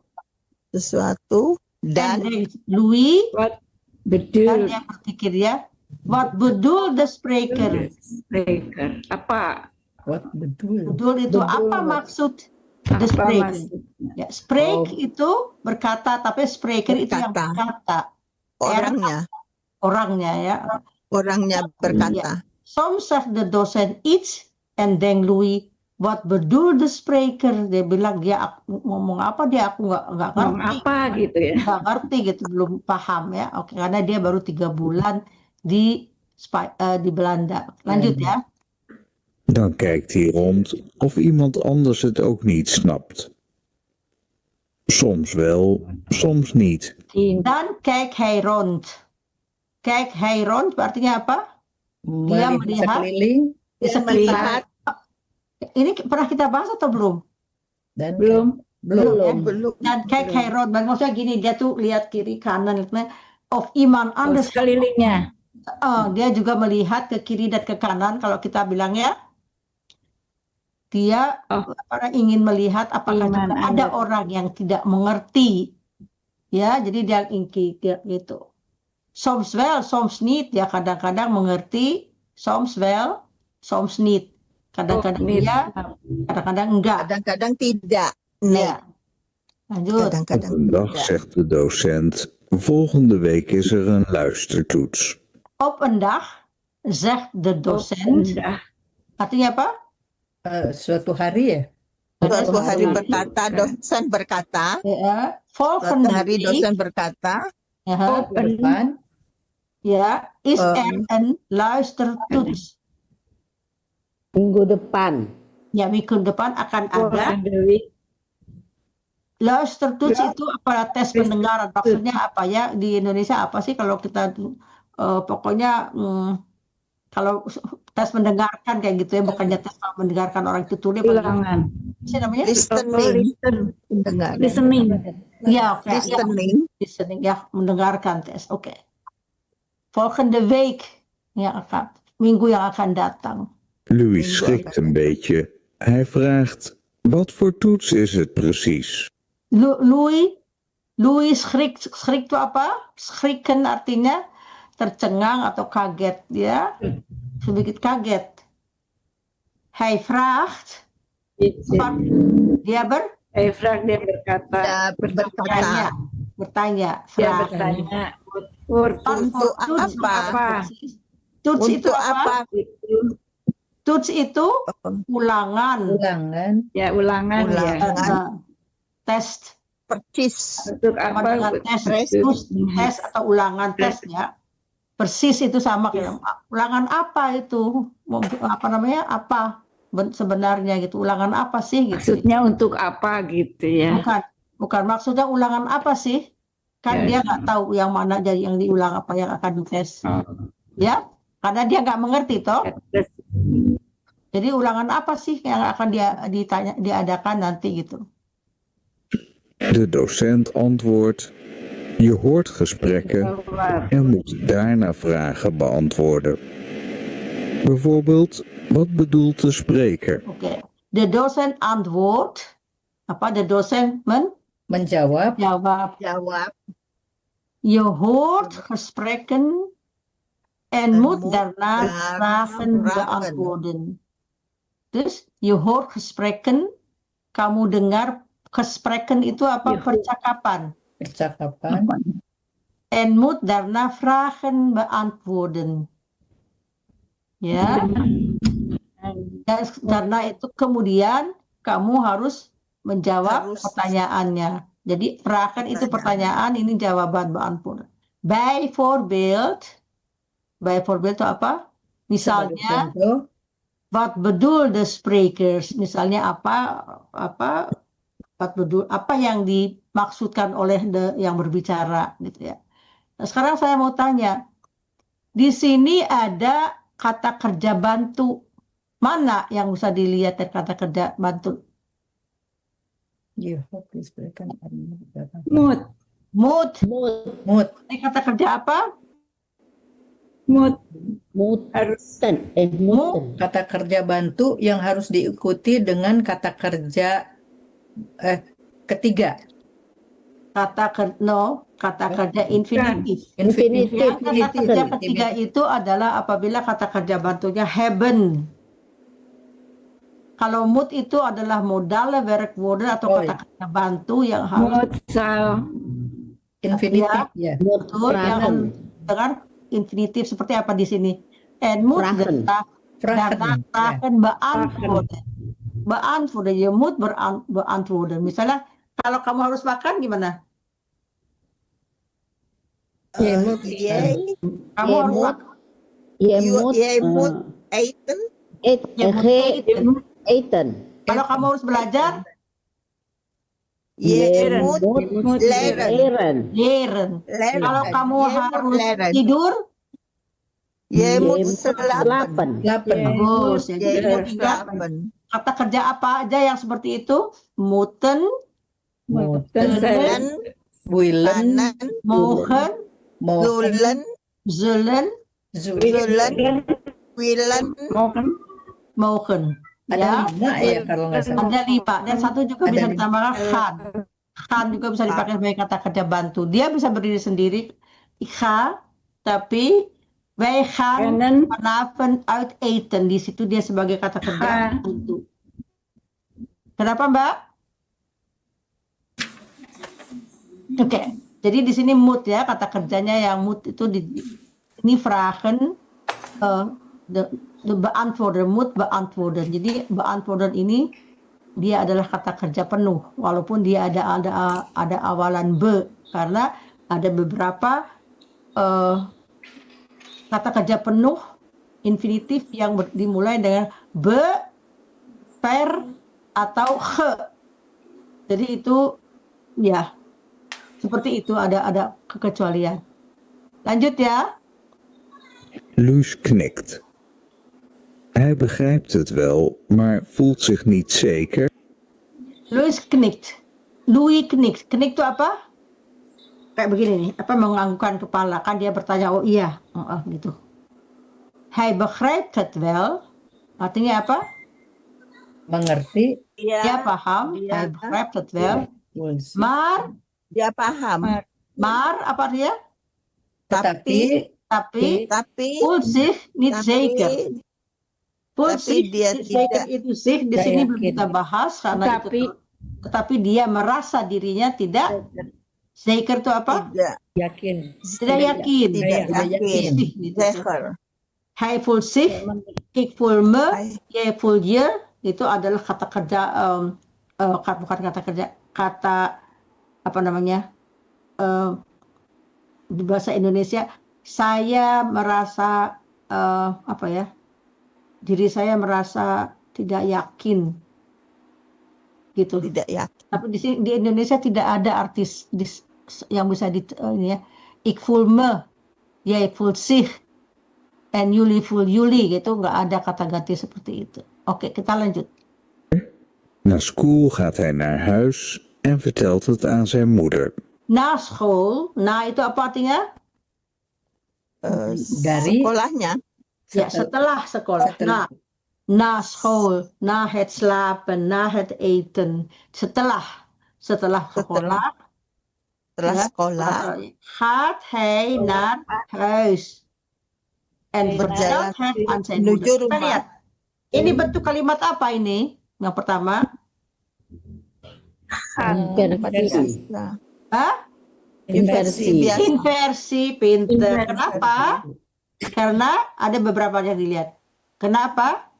Dan Louis. Betul. Dan dia berpikir ya. Wat bedoel de spreker? Apa? What betul? Bedoel itu apa maksud the spreker? Ya, spreek itu berkata, tapi spreker itu yang berkata. Orangnya ya. Orangnya berkata. Soms zegt de docent iets en denkt Louis, wat bedoel de spreker? Dia bilang dia ngomong apa dia aku nggak ngerti. Ngomong apa gitu ya? Nggak ngerti gitu, belum paham ya. Oke, karena dia baru 3 bulan di Belanda. Lanjut ya. Dan kijkt hij rond of iemand anders het ook niet snapt. Soms wel, soms niet. Dan kijkt hij rond. Kijkt hij rond, artinya apa? Dia melihat di sekitar. Ini pernah kita bahas atau belum? Dan Belum. Dan kijkt hij rond, maksudnya gini, dia tuh lihat kiri kanan, of iemand anders. Sekelilingnya. Dia juga melihat ke kiri dan ke kanan. Kalau kita bilangnya, dia ingin melihat apakah ada orang yang tidak mengerti. Ya, jadi dia ingin gitu. Soms wel, soms niet. Ya, kadang-kadang mengerti. Soms wel, soms niet. Kadang-kadang iya, kadang-kadang enggak. Kadang-kadang tidak. Ja. Lanjut. Op een dag zegt de docent, volgende week is er een luistertoets. Op een dag zegt de docent. Artinya apa? Suatu hari ya. Suatu hari berkata, dosen berkata. Ya. Volgende hari week. dosen berkata. Depan. Ya, is er een luistertoets. Minggu depan. Ya, minggu depan akan for ada. the week. Luistertoets itu apa tes pendengaran? Maksudnya apa ya di Indonesia apa sih kalau kita pokoknya kalau tes mendengarkan kayak gitu ya, bukannya tes mendengarkan orang itu tulis Ulangan. sih namanya? Listening. Ya, oke. Listening. Listening ya, mendengarkan tes. Oké. Volgende week minggu yang akan datang. Louis schrikt een beetje. Hij vraagt, wat voor toets is het precies? Louis schrikt itu apa? Schrikken artinya tercengang atau kaget ya. Sedikit kaget. Hij vraagt. Dia berkata. Bertanya. Dia bertanya. Untuk apa? Tuts itu apa? Tuts itu ulangan. Ya, ulangan. Tes. Persis. Untuk apa? Tes atau ulangan tes ya. Persis itu sama kayak ulangan apa itu? Apa namanya? Apa sebenarnya gitu? Ulangan apa sih gitu? Maksudnya untuk apa gitu ya? Bukan maksudnya ulangan apa sih? Kan dia nggak tahu yang mana jadi yang diulang apa yang akan dites. Ya, karena dia nggak mengerti toh. Jadi ulangan apa sih yang akan diadakan nanti gitu? De docent antwoordt, je hoort gesprekken en moet daarna vragen beantwoorden. Bijvoorbeeld, wat bedoelt de spreker? Oké. De docent antwoordt, apa? De docent menjawab. Je hoort gesprekken en moet daarna vragen beantwoorden. Dus je hoort gesprekken, kamu dengar gesprekken itu apa? Percakapan. En moet daarna vragen beantwoorden. Ya. Karena itu kemudian kamu harus menjawab pertanyaannya. Jadi vragen itu pertanyaan, ini jawaban beantwoorden. Bijvoorbeeld itu apa? Misalnya, wat bedoel de sprekers? Misalnya apa yang dimaksudkan oleh yang berbicara gitu ya. Nah, sekarang saya mau tanya, di sini ada kata kerja bantu, mana yang bisa dilihat dari kata kerja bantu? Mood. Ini kata kerja apa? Kata kerja bantu yang harus diikuti dengan kata kerja ketiga. Kata kerja infinitif. Kata kerja ketiga itu adalah apabila kata kerja bantunya hebben. Kalau mood itu adalah modale werkwoorden atau kata kerja bantu yang harus infinitif ya. Betul, yang dengan infinitif seperti apa di sini? En moet daarna vragen beantwoorden. Beantwoorden, je moet beantwoorden. Misalnya, kalau kamu harus makan gimana? Kamu harus makan. Je moet eten. Kalau kamu harus belajar? Je moet leren. Kalau kamu harus tidur? Je moet slapen. Bagus. Jadi kata kerja apa aja yang seperti itu? Moeten, willen, mogen, zullen, willen, mogen. Ada 5 ya kalau nggak salah. Ada 5 dan satu juga bisa ditambahkan gaan. Gaan juga bisa dipakai sebagai kata kerja bantu. Dia bisa berdiri sendiri. Ik ga, tapi wij gaan vanavond uit eten. Di situ dia sebagai kata kerja bantu. Kenapa, Mbak? Oke. Jadi di sini mood ya, kata kerjanya yang mood itu ini vragen de beantwoorden, moet beantwoorden. Jadi beantwoorden ini dia adalah kata kerja penuh, walaupun dia ada awalan be, karena ada beberapa kata kerja penuh infinitif yang dimulai dengan be, p, per atau he. Jadi itu ya seperti itu, ada kekecualian. Lanjut ya. Loes knikt. Hij begrijpt het wel, maar voelt zich niet zeker. Louis knikt. Louis knikt. Knikt itu apa? Kayak begini nih, apa menganggukkan kepala. Kan dia bertanya, oh iya, gitu. Hij begrijpt het wel. Artinya apa? Mengerti. Dia paham. Hij begrijpt het wel. Maar, Dia paham. maar apa dia? Tapi Tapi voelt zich niet zeker. Voelt tapi zich dia niet zeker tidak- itu zich di sini belum kita bahas karena tetapi dia merasa dirinya tidak zeker itu apa? Yakin. Tidak yakin. Tidak yakin. Gitu. Zeker. Hij voelt zich, ik voel me, jij voelt je, itu adalah kata kerja, bukan kata kerja, kata apa namanya, di bahasa Indonesia, saya merasa, apa ya, diri saya merasa tidak yakin, gitu. Tidak yakin. Tapi di sini di Indonesia tidak ada artis yang bisa ini ya, ik voel me, jij voelt zich, en jullie voel jullie, gitu, nggak ada kata ganti seperti itu. Oke, kita lanjut. Na school gaat hij naar huis en vertelt het aan zijn moeder. Na school, na itu apa artinya? Dari Sekolahnya. Ya, setelah sekolah. Setelah. Na school, na het slapen, na het eten. Setelah sekolah. Setelah Ya, sekolah. gaat hij naar huis. En vertelt het aan zijn menuju moeder. Kita rumah. lihat. Ini bentuk kalimat apa ini? Yang pertama. Inversi. Nah, Hah? Inversi. biasa. Inversi, pinter. Kenapa? Karena ada beberapa yang dilihat. Kenapa?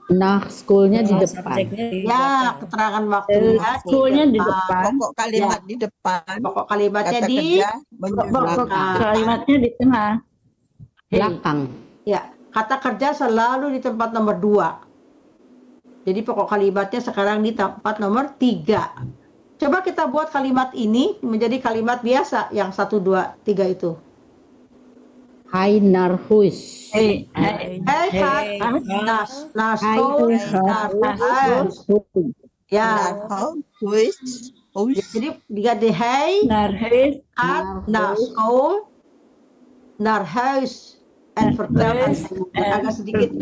Nah, schoolnya di depan. Subjeknya di Ya, keterangan waktunya Schoolnya di depan. Pokok kalimat di depan. Pokok kalimatnya Kata di kerja menuju belakang. Kalimatnya di tengah. Belakang. ya, kata kerja selalu di tempat nomor 2. Jadi pokok kalimatnya sekarang di tempat nomor 3. Coba kita buat kalimat ini menjadi kalimat biasa yang 1, 2, 3 itu. Hij naar huis. Hey, Hij gaat naar school, naar huis. Ya, Nah, huis. jadi diganti hij naar huis, gaat naar school, naar huis en vertel aan zijn moeder. Agak sedikit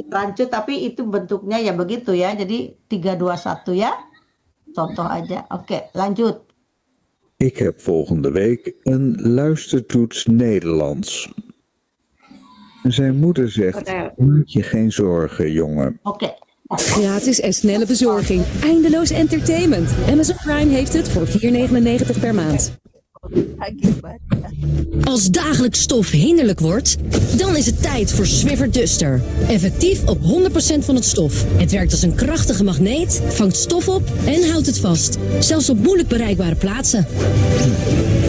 rancu tapi itu bentuknya ya begitu ya. Jadi 3, 2, 1 ya. Contoh aja. Oke, lanjut. Ik heb volgende week een luistertoets Nederlands. Zijn moeder zegt, maak je geen zorgen, jongen. Oke. Gratis en snelle bezorging. Eindeloos entertainment. Amazon Prime heeft het voor €4,99 per maand. Als dagelijks stof hinderlijk wordt, dan is het tijd voor Swiffer Duster. Effectief op 100% van het stof. Het werkt als een krachtige magneet, vangt stof op en houdt het vast. Zelfs op moeilijk bereikbare plaatsen.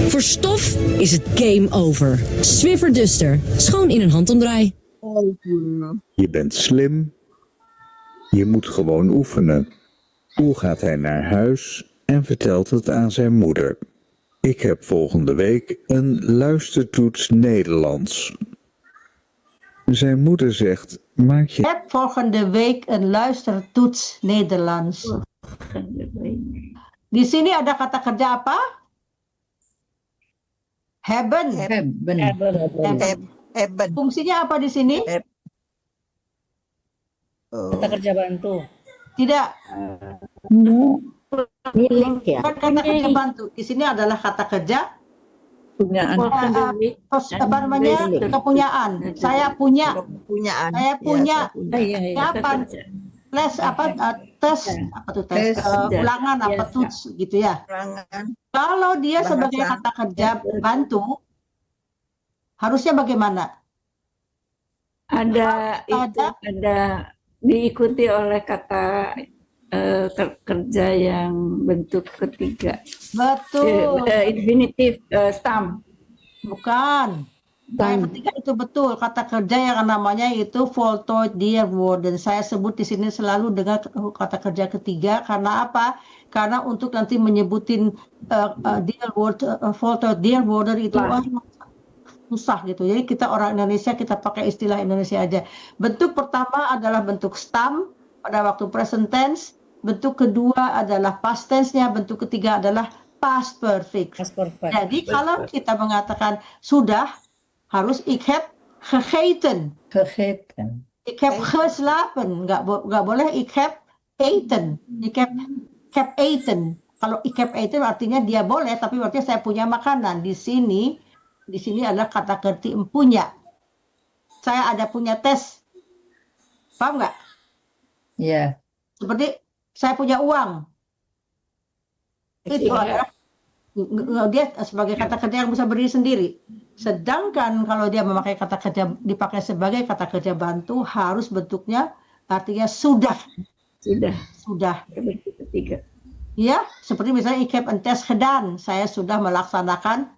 Voor stof is het game over. Swiffer Duster. Schoon in een handomdraai. Je bent slim. Je moet gewoon oefenen. Hoe gaat hij naar huis en vertelt het aan zijn moeder. Ik heb volgende week een luistertoets Nederlands. Zijn moeder zegt, maak je... Ik heb volgende week een luistertoets Nederlands. Di sini ada kata kerja apa? Hebben. Hebben. Fungsinya apa di sini? Kata kerja bantu. Tidak. Milik ya. Bukan kata kerja bantu. Di sini adalah kata kerja apa namanya? Kepunyaan. Saya punya. Kepunyaan. Saya punya. Iya. Apa? Tes apa? Tes apa tuh tes? Ulangan apa tuts gitu ya. Kalau dia sebagai kata kerja bantu, harusnya bagaimana? Ada diikuti oleh kata kerja yang bentuk ketiga. Betul. Infinitif stam. Bukan. Yang ketiga itu betul, kata kerja yang namanya itu voltooid deurwoorden. Saya sebut di sini selalu dengan kata kerja ketiga karena apa? Karena untuk nanti menyebutin voltooid deurwoorden itu susah gitu. Jadi kita orang Indonesia kita pakai istilah Indonesia aja. Bentuk pertama adalah bentuk stam pada waktu present tense. Bentuk kedua adalah past tense-nya. Bentuk ketiga adalah past perfect. Jadi kalau kita mengatakan sudah, harus ik heb gegeten. Gegeten. Ik heb geslapen. Nggak boleh ik heb eten. Ik heb eten. Kalau ik heb eten artinya dia boleh, tapi artinya saya punya makanan. Di sini adalah kata kerja punya. Saya ada punya tes. Paham nggak? Iya. Seperti saya punya uang. Itu adalah dia sebagai kata kerja yang bisa berdiri sendiri. Sedangkan kalau dia memakai kata kerja dipakai sebagai kata kerja bantu harus bentuknya artinya sudah. Ketiga. Ya, seperti misalnya ik heb een test gedaan. Saya sudah melaksanakan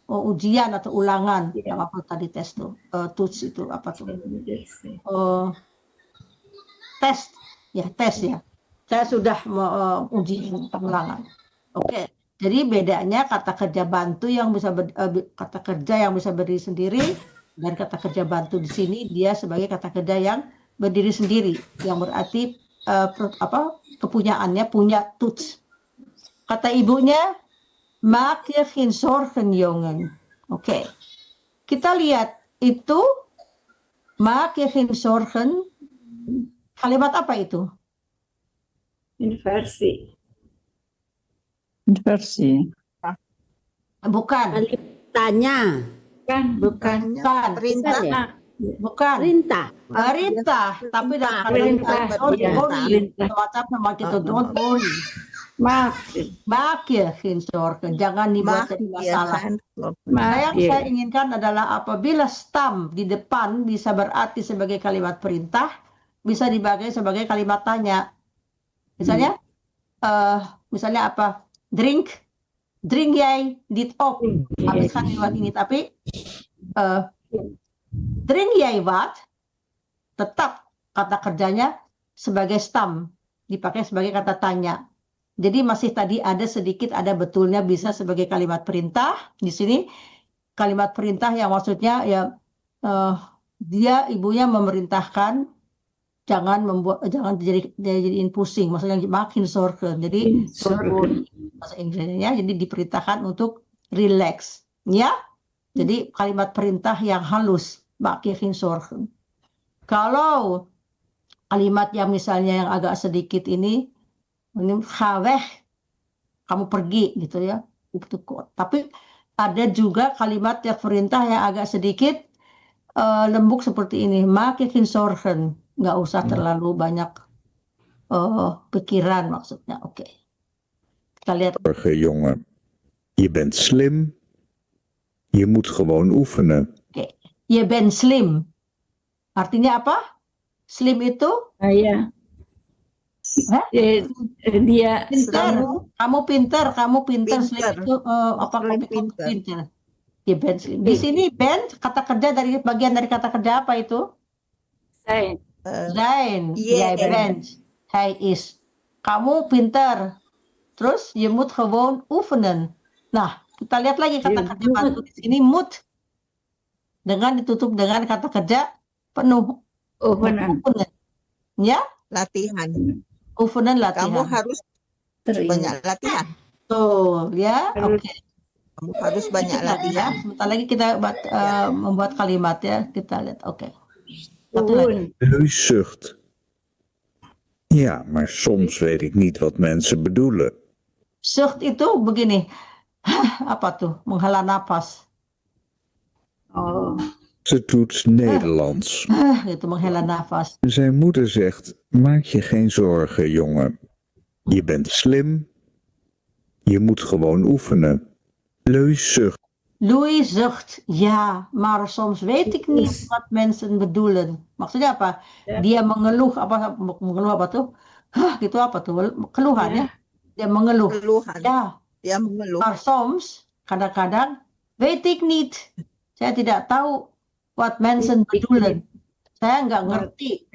ujian atau ulangan. Apa tadi tes tuh? Toets itu apa tuh? Tes. Ya, tes ya. Saya sudah uji ulangan. Oke. Jadi bedanya kata kerja bantu yang bisa kata kerja yang bisa berdiri sendiri dan kata kerja bantu di sini dia sebagai kata kerja yang berdiri sendiri yang berarti kepunyaannya punya toets. Kata ibunya, maak je geen zorgen jongen. Oke. Kita lihat itu maak je geen zorgen. Kalimat apa itu? Inversi. Bukan. Tanya. Bukan. Perintah. Bukan. Perintah. Tapi dalam Perintah. don't Iya, worry. perintah. Semacam nama kita don't worry. Maak je geen zorgen. Jangan dibuat jadi masalah. Yang saya inginkan adalah apabila stam di depan bisa berarti sebagai kalimat perintah, bisa dipakai sebagai kalimat tanya. Misalnya, misalnya apa? Drink jij dit op? Habiskan lewat ini, tapi drink jij wat? Tetap kata kerjanya sebagai stam, dipakai sebagai kata tanya. Jadi masih tadi ada sedikit ada betulnya bisa sebagai kalimat perintah. Di sini kalimat perintah yang maksudnya ya dia ibunya memerintahkan jangan dijadiin pusing, maksudnya makin zorgen. Jadi bahasa Inggrisnya jadi diperintahkan untuk relax, ya. Jadi kalimat perintah yang halus, makin zorgen. Kalau kalimat yang misalnya yang agak sedikit ini ga weg, kamu pergi gitu ya. Tapi ada juga kalimat yang perintah yang agak sedikit lembut seperti ini, makin zorgen. Nggak usah terlalu banyak pikiran maksudnya. Oke. Kita lihat. Jongen, je bent slim. Je moet gewoon oefenen. Oke. Je bent slim. Artinya apa? Slim itu? Iya. Dia pintar. Kamu pintar. Slim itu apa? Pintar. Je bent slim. Di sini bent kata kerja dari bagian dari kata kerja apa itu? Zijn, jij bent, hij is. Kamu pintar. Terus je moet gewoon oefenen. Nah, kita lihat lagi kata kerja bantu di sini moet dengan ditutup dengan kata kerja penuh. Oefenen. Ya? Latihan. Oefenen latihan. Kamu harus banyak latihan. Tuh, ya. Oke. Kamu harus banyak latihan. Sebentar lagi kita membuat kalimat ya. Kita lihat. Oke. Satu lagi. Heus zucht. Ja, maar soms weet ik niet wat mensen bedoelen. Zucht itu begini. Apa tuh? Menghela napas. Oh. Ze doet Nederlands. Itu menghela nafas. Zijn moeder zegt, maak je geen zorgen, jongen. Je bent slim. Je moet gewoon oefenen. Louis zucht. Louis zucht, ja, maar soms weet ik niet wat mensen bedoelen. Maksudnya apa? Dia mengeluh apa tuh? Gitu apa tuh? Keluhan ya? Dia mengeluh. Keluhan. Ya. Dia mengeluh. Maar soms, kadang-kadang, weet ik niet. Saya tidak tahu what mensen bedoelen. Saya nggak ngerti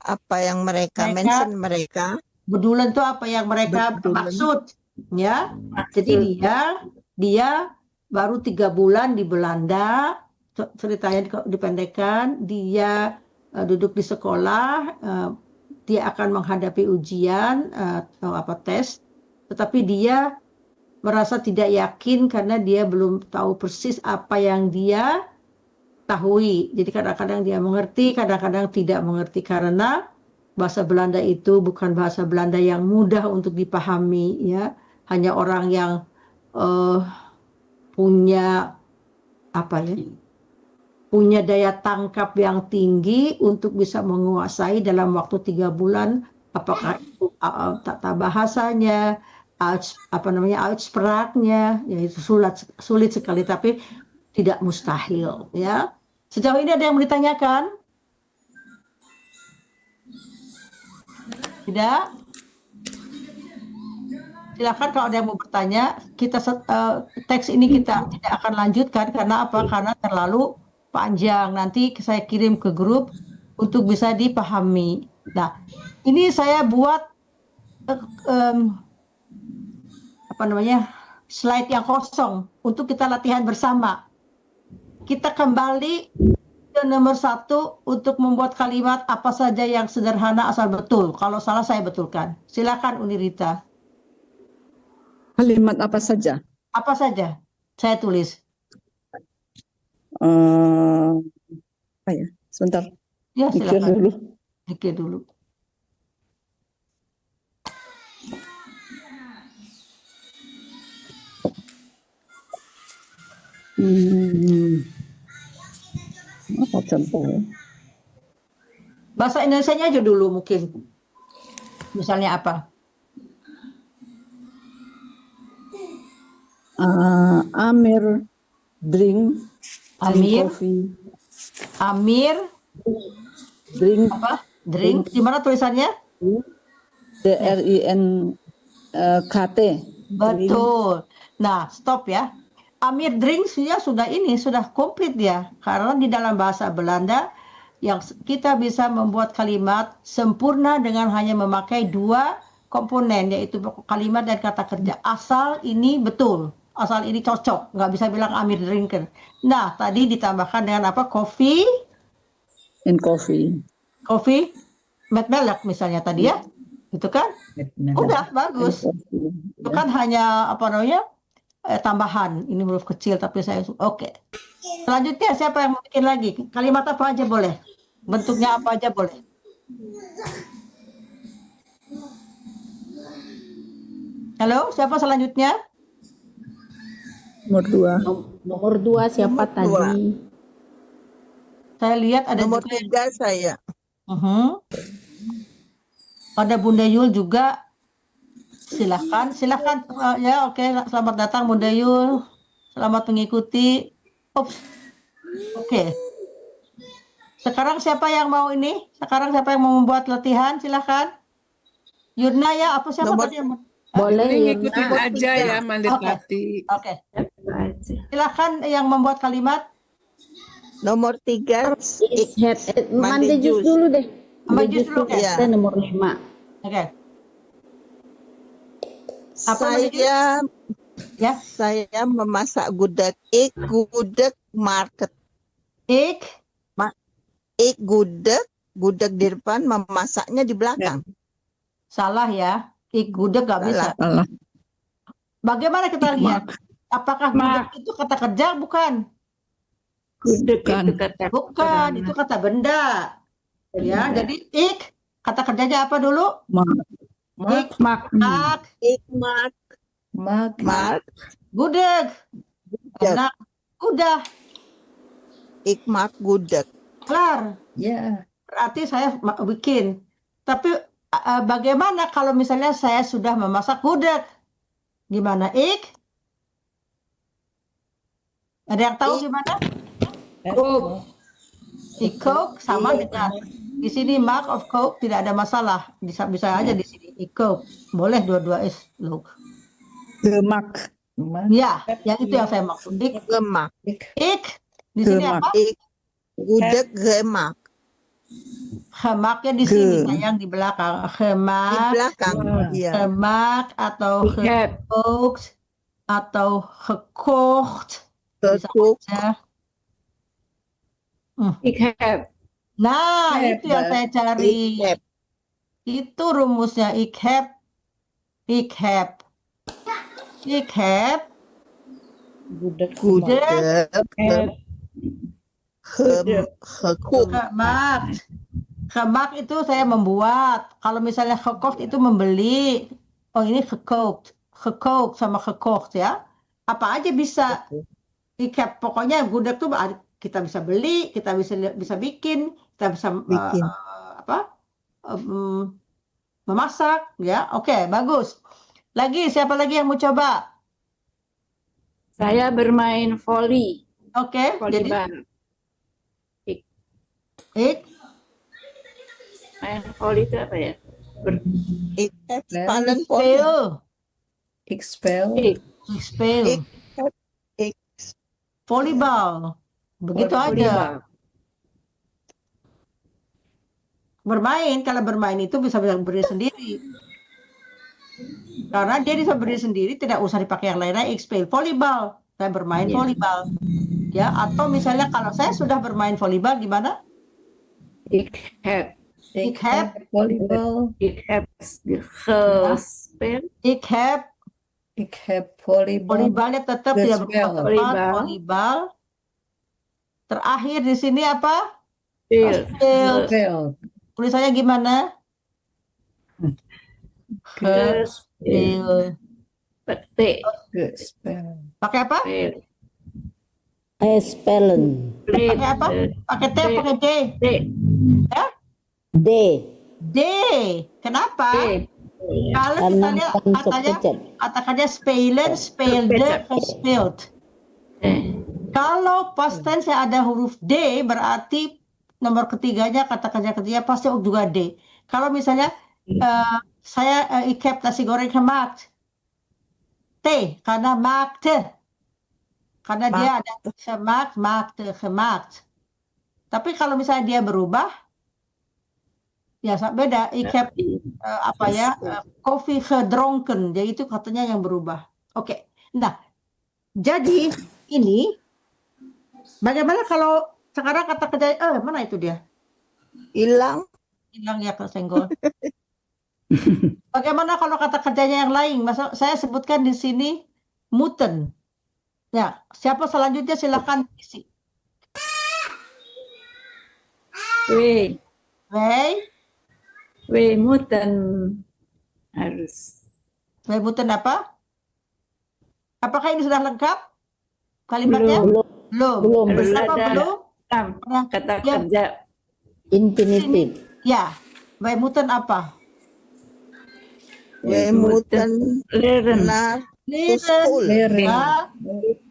apa yang mereka mention mereka bedulan itu apa yang mereka maksud, ya. Jadi dia baru 3 bulan di Belanda, ceritanya dipendekkan, dia duduk di sekolah, dia akan menghadapi ujian atau tes, tetapi dia merasa tidak yakin karena dia belum tahu persis apa yang dia tahui. Jadi kadang-kadang dia mengerti, kadang-kadang tidak mengerti karena bahasa Belanda itu bukan bahasa Belanda yang mudah untuk dipahami, ya. Hanya orang yang punya punya daya tangkap yang tinggi untuk bisa menguasai dalam waktu 3 bulan, apakah itu tata bahasanya, Uitspraaknya, ya itu sulit sekali, tapi tidak mustahil, ya. Sejauh ini ada yang mau ditanyakan? Tidak? Silakan kalau ada yang mau bertanya. Kita teks ini kita tidak akan lanjutkan karena apa? Karena terlalu panjang. Nanti saya kirim ke grup untuk bisa dipahami. Nah, ini saya buat slide yang kosong untuk kita latihan bersama. Kita kembali ke nomor 1 untuk membuat kalimat apa saja yang sederhana asal betul. Kalau salah saya betulkan. Silakan Unirita. Kalimat apa saja? Apa saja? Saya tulis. Sebentar. Ya, Pikir silakan. dulu. Pikir dulu. Apa contohnya? Bahasa Indonesianya aja dulu mungkin. Misalnya apa? Amir drink coffee. Amir Drink apa? Drink. Di mana tulisannya? DRINKT. Betul. Nah, stop ya. Amir drinks ya sudah komplit ya. Karena di dalam bahasa Belanda yang kita bisa membuat kalimat sempurna dengan hanya memakai 2 komponen, yaitu kalimat dan kata kerja. Asal ini betul, asal ini cocok, nggak bisa bilang Amir drinker. Nah, tadi ditambahkan dengan apa? Coffee, met melek misalnya tadi ya, itu kan? Udah bagus. Itu kan hanya tambahan. Ini huruf kecil tapi saya oke. Selanjutnya siapa yang mau bikin lagi? Kalimat apa aja boleh? Bentuknya apa aja boleh? Halo, siapa selanjutnya? Nomor 2 siapa tadi? Saya lihat ada nomor juga 3 saya. Ada Bunda Yul juga. Silahkan. Ya, oke. Selamat datang Bunda Yul. Selamat mengikuti. Oke. Sekarang siapa yang mau ini? Sekarang siapa yang mau membuat latihan? Silahkan. Yurna ya, apa siapa tadi yang Boleh ngikutin aja ya Mandetati. Oke. Silahkan yang membuat kalimat. Nomor 3 Mande jus dulu deh. Mande jus dulu, ya. Nomor 5. Oke. Saya memasak gudeg market. Gudeg di depan, memasaknya di belakang. Salah ya. Gudeg nggak bisa. Salah. Bagaimana kita lihat? Apakah gudeg itu kata kerja? Bukan. Gudeg itu kata Bukan, itu kata benda. Ya, jadi kata kerjanya apa dulu? Gudeg. Enak. Udah. Ikmak gudeg. Kelar. Ya. Berarti saya bikin. Tapi bagaimana kalau misalnya saya sudah memasak gudeg? Gimana? Ada yang tahu gimana? Coke sama dengan di sini mark of Coke tidak ada masalah, bisa aja di sini Coke boleh dua-dua look. Gemak. Ya, yang itu yang saya maksud. Gemak. Ik di sini apa? Gudeg gemak. Gemaknya di sini sayang di belakang. Di Gemak, belakang. Iya. gemak atau Ik heb. gekookt atau gekocht. Bisa Gekookt. aja. Ik heb. Nah, itu yang saya cari. Ik heb. Itu rumusnya ik heb. Ik heb. Ik heb. Gudeg. Gudeg. Gekookt. Gemaakt. Gemaakt itu saya membuat. Kalau misalnya gekocht itu membeli. Oh, ini gekookt. Gekookt sama gekocht ya. Apa aja bisa. Ik heb. Pokoknya gudeg tuh kita bisa beli, kita bisa bikin, kita bisa Bikin. memasak ya. Oke, bagus. Lagi siapa lagi yang mau coba? Saya bermain volley. Oke, jadi Volleyball. ik Main volley itu apa ya? Ik heb spelen speel. Ik speel. Ik speel. Ik Volleybal. Begitu aja. Volleyball. Bermain, kalau bermain itu bisa berdiri sendiri. Karena dia bisa berdiri sendiri, tidak usah dipakai yang lainnya. Ik speel volleybal. Saya bermain volleybal. Ya, atau misalnya kalau saya sudah bermain volleybal gimana? Ik heb. Ik heb volleybal. Ik heb gespeeld. Ik heb volleybal. volleybalnya tetap tidak Gespeeld. berubah tempat. Volleybal. Terakhir di sini apa? Speel. Speel. Tulisannya gimana? Gespeeld. Petik. Speel. Pakai apa? Spellen. Pakai apa? Pakai T, pakai D. Ya? D. D. Kenapa? Kalau Karena misalnya bukan katakannya spelen, speelde, gespeeld. Kalau past tense ada huruf D, berarti nomor ketiganya, kata kerja ketiga pasti juga D. Kalau misalnya ik heb nasi goreng gemaakt. T, karena maakte. Karena dia ada gemaakt, maakte, gemaakt. Tapi kalau misalnya dia berubah, ya beda. Ik heb koffie gedronken. Jadi itu katanya yang berubah. Oke. Nah, jadi ini bagaimana kalau sekarang kata kerja mana itu dia? hilang. Hilang ya kesenggol. Bagaimana kalau kata kerjanya yang lain? Masa saya sebutkan di sini muten. Ya, siapa selanjutnya silakan isi. We moeten harus. We moeten apa? Apakah ini sudah lengkap? Kalimatnya? Belum. Apa belum? Kata kerja. Infinitif. Ya. We moeten apa? We moeten leren. naar Leren. Ja.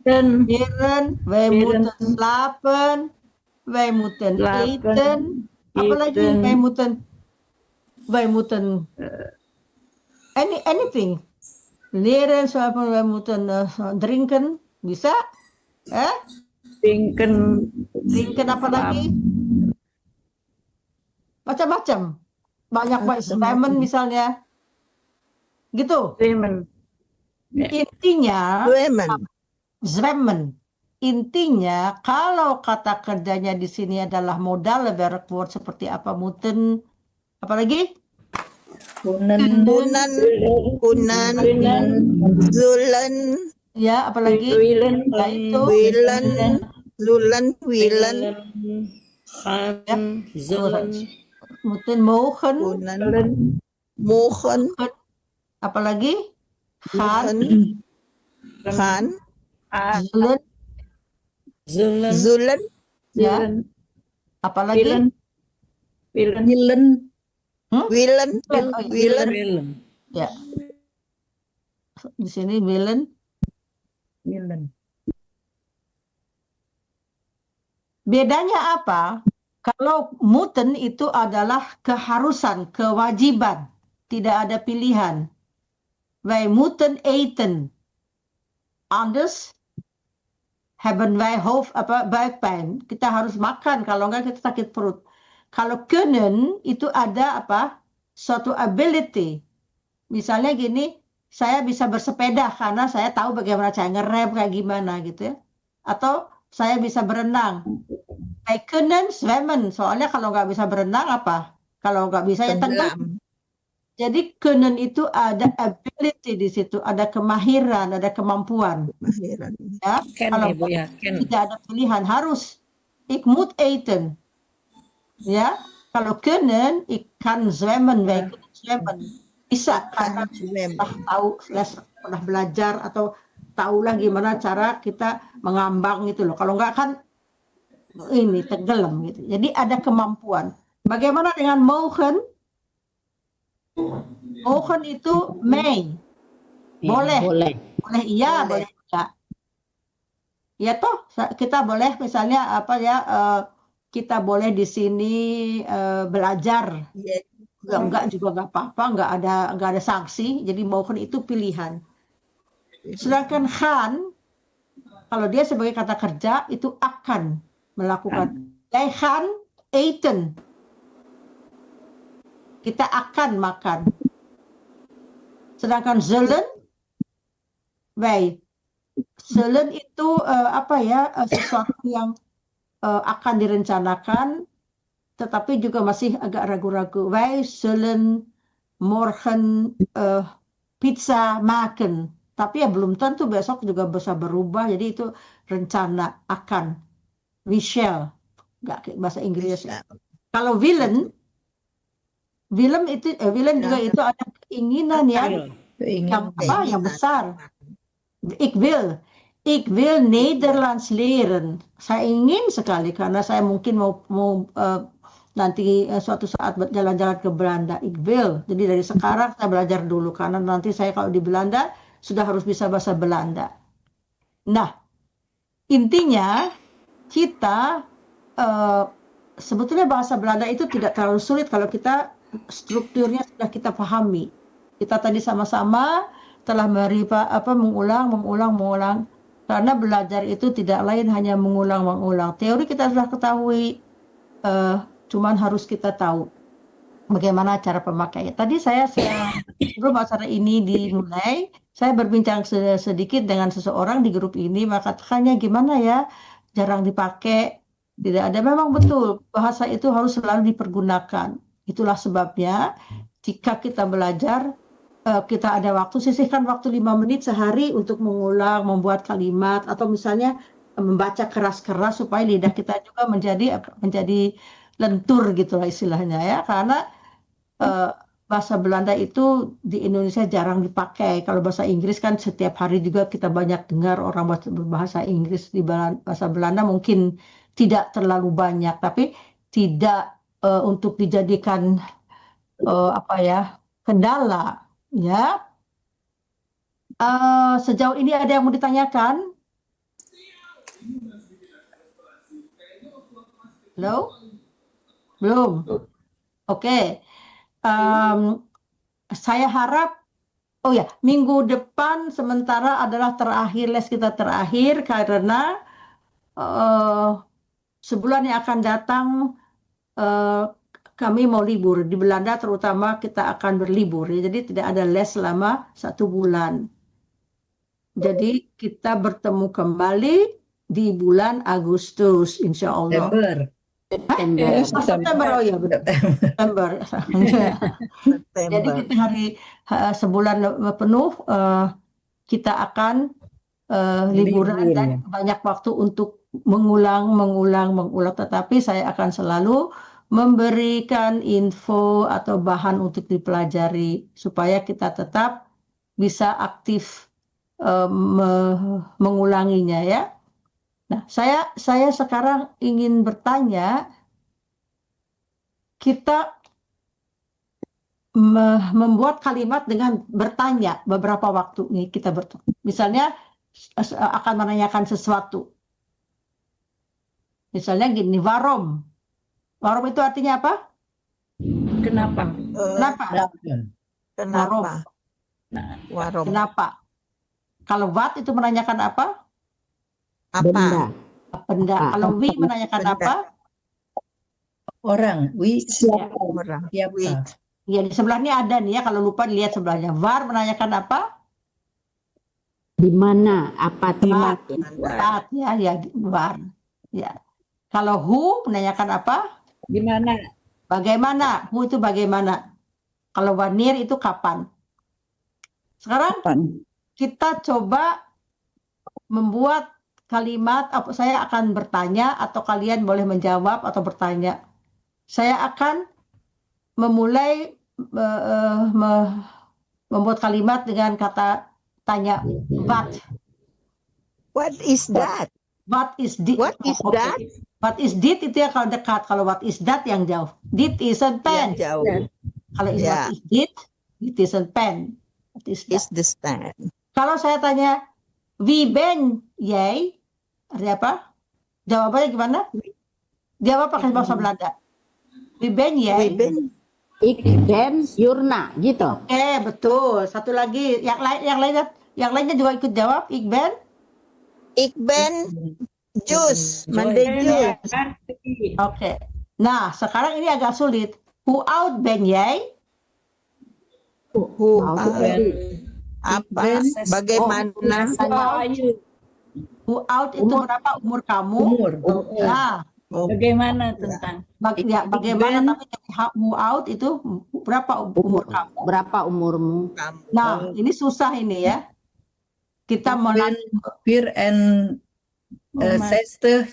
Leren. Wij moeten slapen. Wij moeten eten. Apalagi wij moeten anything. Leren, slapen, wij moeten drinken. Bisa? Drinken apa lagi? Macam-macam. Banyak zwemmen misalnya. Gitu. Intinya zwemmen. Intinya kalau kata kerjanya di sini adalah modal werkwoord seperti apa moeten, apalagi kunen, zullen, ya apalagi willen, zullen, gaan, zullen, moeten, mogen, mogen, apalagi gaan, zullen, ya, apalagi willen, ya, di sini willen. Bedanya apa? Kalau moeten itu adalah keharusan, kewajiban, tidak ada pilihan. Wij moeten eten. anders hebben wij buikpijn. Kita harus makan, kalau enggak kita sakit perut. Kalau können itu ada suatu ability. Misalnya gini, saya bisa bersepeda karena saya tahu bagaimana cara ngerem kayak gimana gitu ya. Atau saya bisa berenang. Wij kunnen zwemmen. Soalnya kalau nggak bisa berenang apa? Kalau nggak bisa ya tenggelam. Jadi kunnen itu ada ability di situ, ada kemahiran, ada kemampuan. Ya, kalau tidak ada pilihan harus ik moet eten. Ya, kalau kunnen ik kan zwemmen, wij kunnen zwemmen. Bisa karena tahu pernah belajar atau tahulah gimana cara kita mengambang gitu loh. Kalau enggak kan ini tenggelam gitu. Jadi ada kemampuan. Bagaimana dengan mogen? Mogen itu may. Boleh. Boleh iya, boleh enggak. Ya toh kita boleh misalnya kita boleh di sini belajar. Enggak juga enggak apa-apa, enggak ada sanksi. Jadi mogen itu pilihan. Sedangkan gaan, kalau dia sebagai kata kerja itu akan melakukan. Wij gaan eten. Kita akan makan. Sedangkan zullen, wij. Zullen itu sesuatu yang akan direncanakan, tetapi juga masih agak ragu-ragu. Wij zullen morgen pizza maken. Tapi ya belum tentu besok juga bisa berubah. Jadi itu rencana akan. We shall. Nggak kayak bahasa Inggris. Kalau willen juga itu ada keinginan yang besar. Ik wil Nederlands leren. Saya ingin sekali karena saya mungkin mau nanti suatu saat jalan-jalan ke Belanda. Ik wil. Jadi dari sekarang saya belajar dulu karena nanti saya kalau di Belanda sudah harus bisa bahasa Belanda. Nah, intinya kita sebetulnya bahasa Belanda itu tidak terlalu sulit kalau kita strukturnya sudah kita pahami. Kita tadi sama-sama telah mengulang. Karena belajar itu tidak lain hanya mengulang. Teori kita sudah ketahui, cuman harus kita tahu bagaimana cara pemakaiannya. Tadi sebelum acara ini dimulai, saya berbincang sedikit dengan seseorang di grup ini, maka katakannya gimana ya, jarang dipakai, tidak ada. Memang betul, bahasa itu harus selalu dipergunakan. Itulah sebabnya jika kita belajar, kita ada waktu, sisihkan waktu 5 menit sehari untuk mengulang, membuat kalimat, atau misalnya membaca keras-keras supaya lidah kita juga menjadi lentur gitu lah istilahnya ya. Karena bahasa Belanda itu di Indonesia jarang dipakai. Kalau bahasa Inggris kan setiap hari juga kita banyak dengar orang berbahasa Inggris. Di bahasa Belanda mungkin tidak terlalu banyak, tapi tidak untuk dijadikan kendala ya. Sejauh ini ada yang mau ditanyakan? Halo? Belum? Oke. Saya harap, minggu depan sementara adalah les kita terakhir karena sebulan yang akan datang kami mau libur. Di Belanda terutama kita akan berlibur. Jadi tidak ada les selama 1 bulan. Jadi kita bertemu kembali di bulan Agustus, insya Allah. September. September. Jadi kita sebulan penuh kita akan liburan dan banyak waktu untuk mengulang. Tetapi saya akan selalu memberikan info atau bahan untuk dipelajari supaya kita tetap bisa aktif mengulanginya ya. Nah, saya sekarang ingin bertanya, kita membuat kalimat dengan bertanya beberapa waktu nih kita misalnya akan menanyakan sesuatu. Misalnya gini, warum? Warum itu artinya apa? Kenapa? Kenapa? Warum. Kenapa? Kalau what itu menanyakan apa? Apa? Benda. Kalau we menanyakan Benda. apa? Orang. We Orang. siapa? Ya, di sebelah ini ada nih ya, kalau lupa lihat sebelahnya. Var menanyakan apa? Di mana? Apa tempat? Tempat, ya, var. Ya. Kalau who menanyakan apa? Di mana? Bagaimana? Who itu bagaimana? Kalau wanneer itu kapan? Sekarang kita coba membuat kalimat, saya akan bertanya atau kalian boleh menjawab atau bertanya. Saya akan memulai membuat kalimat dengan kata tanya what. What is that? What is did? What is that? What is did itu ya kalau dekat. Kalau what is that yang jauh. Did isn't pen. Yang jauh. Kalau what is did, it isn't pen. What is that? Is the stand. Kalau saya tanya wie ben jij, artinya apa? Jawabannya gimana? Jawab pakai bahasa Belanda. Wie ben jij? Ik ben Yurna, gitu. Oke, betul. Satu lagi, yang lainnya juga ikut jawab. Ik ben Jus, mandi jus. Oke. Nah, sekarang ini agak sulit. Hoe oud ben jij? Apa? Bagaimana? Hoe oud itu berapa umur kamu? Nah, Bagaimana tentang? bagaimana tapi who out itu berapa umur kamu? Berapa umurmu? Nah, ini susah ini ya. Kita Peer and sister.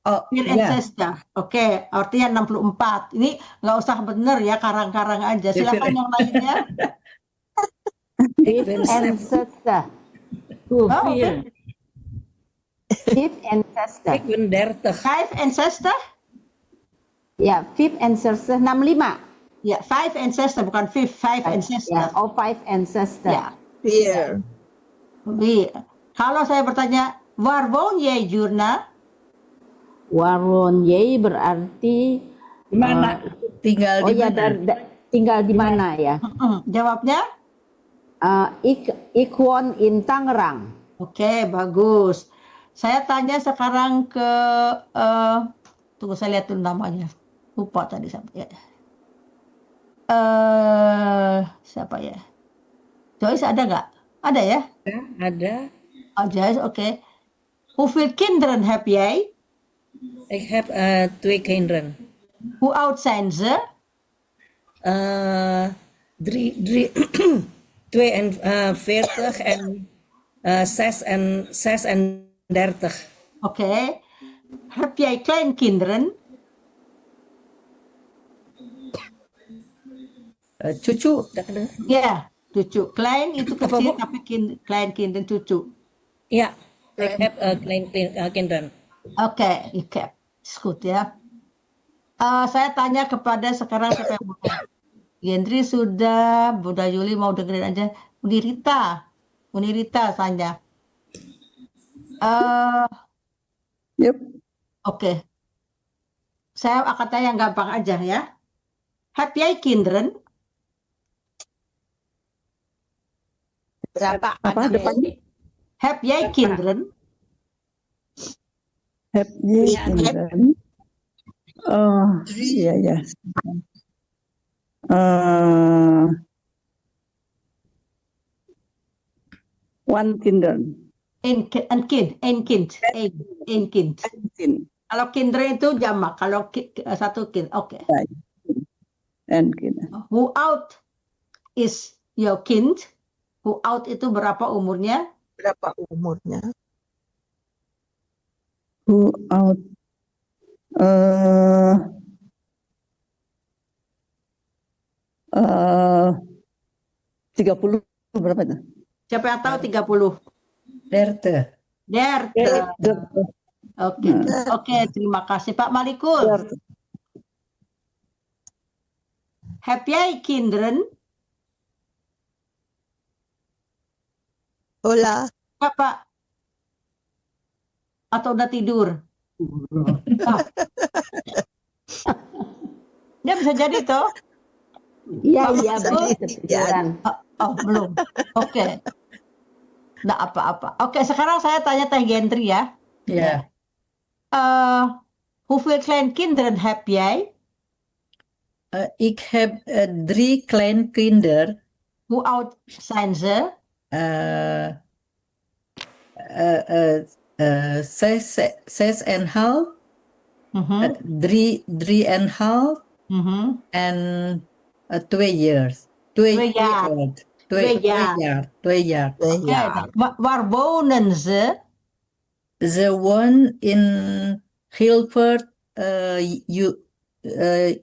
Oh, Peer and sister. Oke, artinya 64. Ini nggak usah bener ya, karang-karang aja. Silakan yang lainnya. Fifth and sister. Fifth and sister. 35. Five and sister? Ya, fifth and sister 65. Ya, five and sister bukan fifth, five and sister. Ya, five and sister. Ya. Here. Kalau saya bertanya, waar woon jij, Jurna? Waar woon jij berarti Di mana? Tinggal di mana? Tinggal di mana ya? Jawabnya? Ik woon in Tangerang. Oke, bagus. Saya tanya sekarang ke tunggu saya lihat dulu namanya. Lupa tadi siapa ya. Siapa ya? Joyce ada nggak? Ada ya? Ada. Oh, Joyce, oke. Hoeveel kinderen heb jij? Ik heb 2 kinderen. Hoe oud zijn ze? 42 en 36. Oké. Heb jij kleinkinderen? Cucu. Ya, cucu. Klein itu kecil tapi kleinkinderen cucu. Ja, ik heb kleinkinderen. Oke, ik heb. Is goed ya. Saya tanya kepada sekarang siapa yang mau. Gendri sudah, Bunda Yuli mau dengerin aja. Unirita tanya. Oke. Saya akan tanya yang gampang aja ya. Heb jij kinderen? Berapa Apa anak? depannya? Heb jij kinderen? Heb je kinderen? Oh, iya ya. One kinderen. Een kind. Kalau kinderen itu jamak. Kalau satu kind. Oke. En kinderen. Hoe oud is your kind? Hoe oud itu berapa umurnya? Berapa umurnya? Who out? 30 berapa itu? Siapa yang tahu 30? Derte. Oke, terima kasih Pak Malikul. Heb jij kinderen? Hola. Pak. Atau udah tidur? Dia bisa jadi toh? Iya, belum ketiduran. Oh, belum. Oke. Nggak apa-apa. Oke, sekarang saya tanya Teh Gendri ya. Ja. Hoeveel kleinkinderen heb jij? Ik heb 3 kleinkinderen. Hoe oud zijn ze? 6,5, 3,5, en 2 years. 2 jaar. old. 2 jaar. 2 jaar. Oké, waar wonen ze? Ze wonen in Guildford,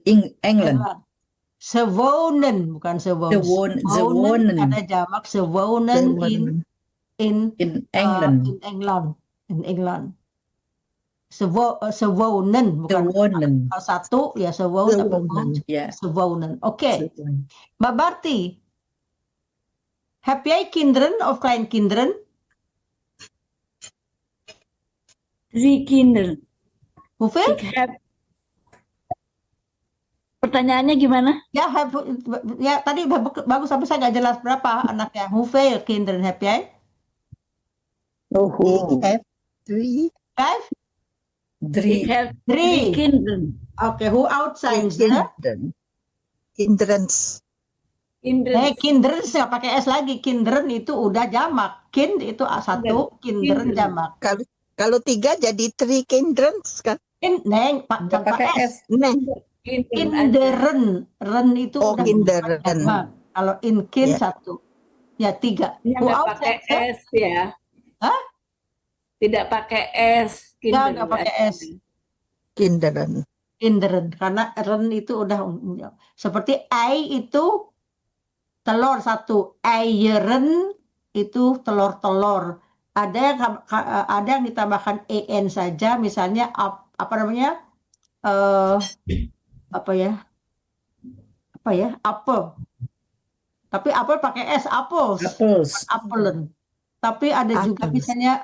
in Engeland. Ze wonen, bukan ze wonen. Ze wonen. Ada jamak, ze wonen in Engeland. in Engeland. In Engeland. Ze wonen, bukan wonen. kalau satu ya ze wonen, Ja. ze wonen. Oké. Maar Barty, heb jij kinderen of kleinkinderen? 3 kinderen. Hoeveel? Ik heb. Pertanyaannya gimana? Ya, ya tadi bagus tapi saya nggak jelas berapa anaknya. Hoeveel kinderen heb jij? Ik heb 3. 5? 3. Ik heb 3 kinderen. Oké, hoe oud zijn ze? Kinderen. Nee, kinderen nggak pakai S lagi. Kinderen itu udah jamak. Kind itu satu, kinderen jamak. Kalau 3 jadi 3 kinderen kan? Neng, jangan pakai S. Neng. Kinderen, ren itu Oh, udah kinderen. jamak. Kalau in kin Ya. 1. Ya 3. Yang nggak pakai S ya. Hah? Tidak pakai S. Nggak pakai S. Kinderen. Kinderen, karena ren itu udah seperti ei itu telur 1, eieren itu telur-telur. Ada yang ditambahkan en saja, misalnya apa namanya? Apa ya? Apel. Tapi apel pakai S, apples. Appelen. Tapi ada juga misalnya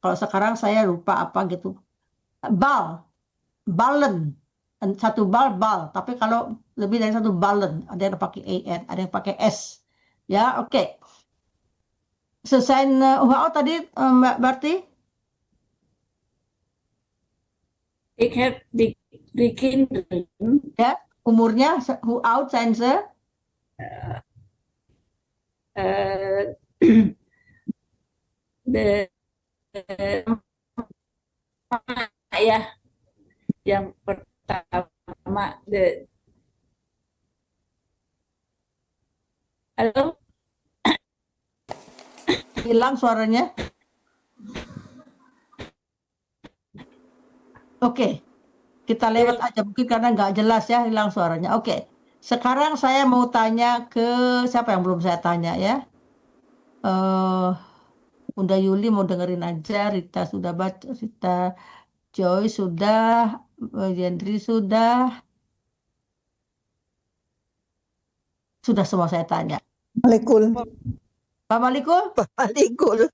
kalau sekarang saya lupa apa gitu. Ballen. Satu bal, tapi kalau lebih dari satu ballen, ada yang pakai en, ada yang pakai s. Ya, oké. Selesai tadi Mbak Barty? Ik heb die kinderen. Ya, umurnya hoe oud zijn ze? Ya, yang pertama Halo? Hilang suaranya. Oke, kita lewat aja mungkin karena nggak jelas ya, hilang suaranya. Oke, sekarang saya mau tanya ke siapa yang belum saya tanya ya. Bunda Yuli mau dengerin aja, Rita sudah baca, Rita Joy sudah, Yendri sudah semua saya tanya. Malikul. Pak Malikul? Pak Malikul.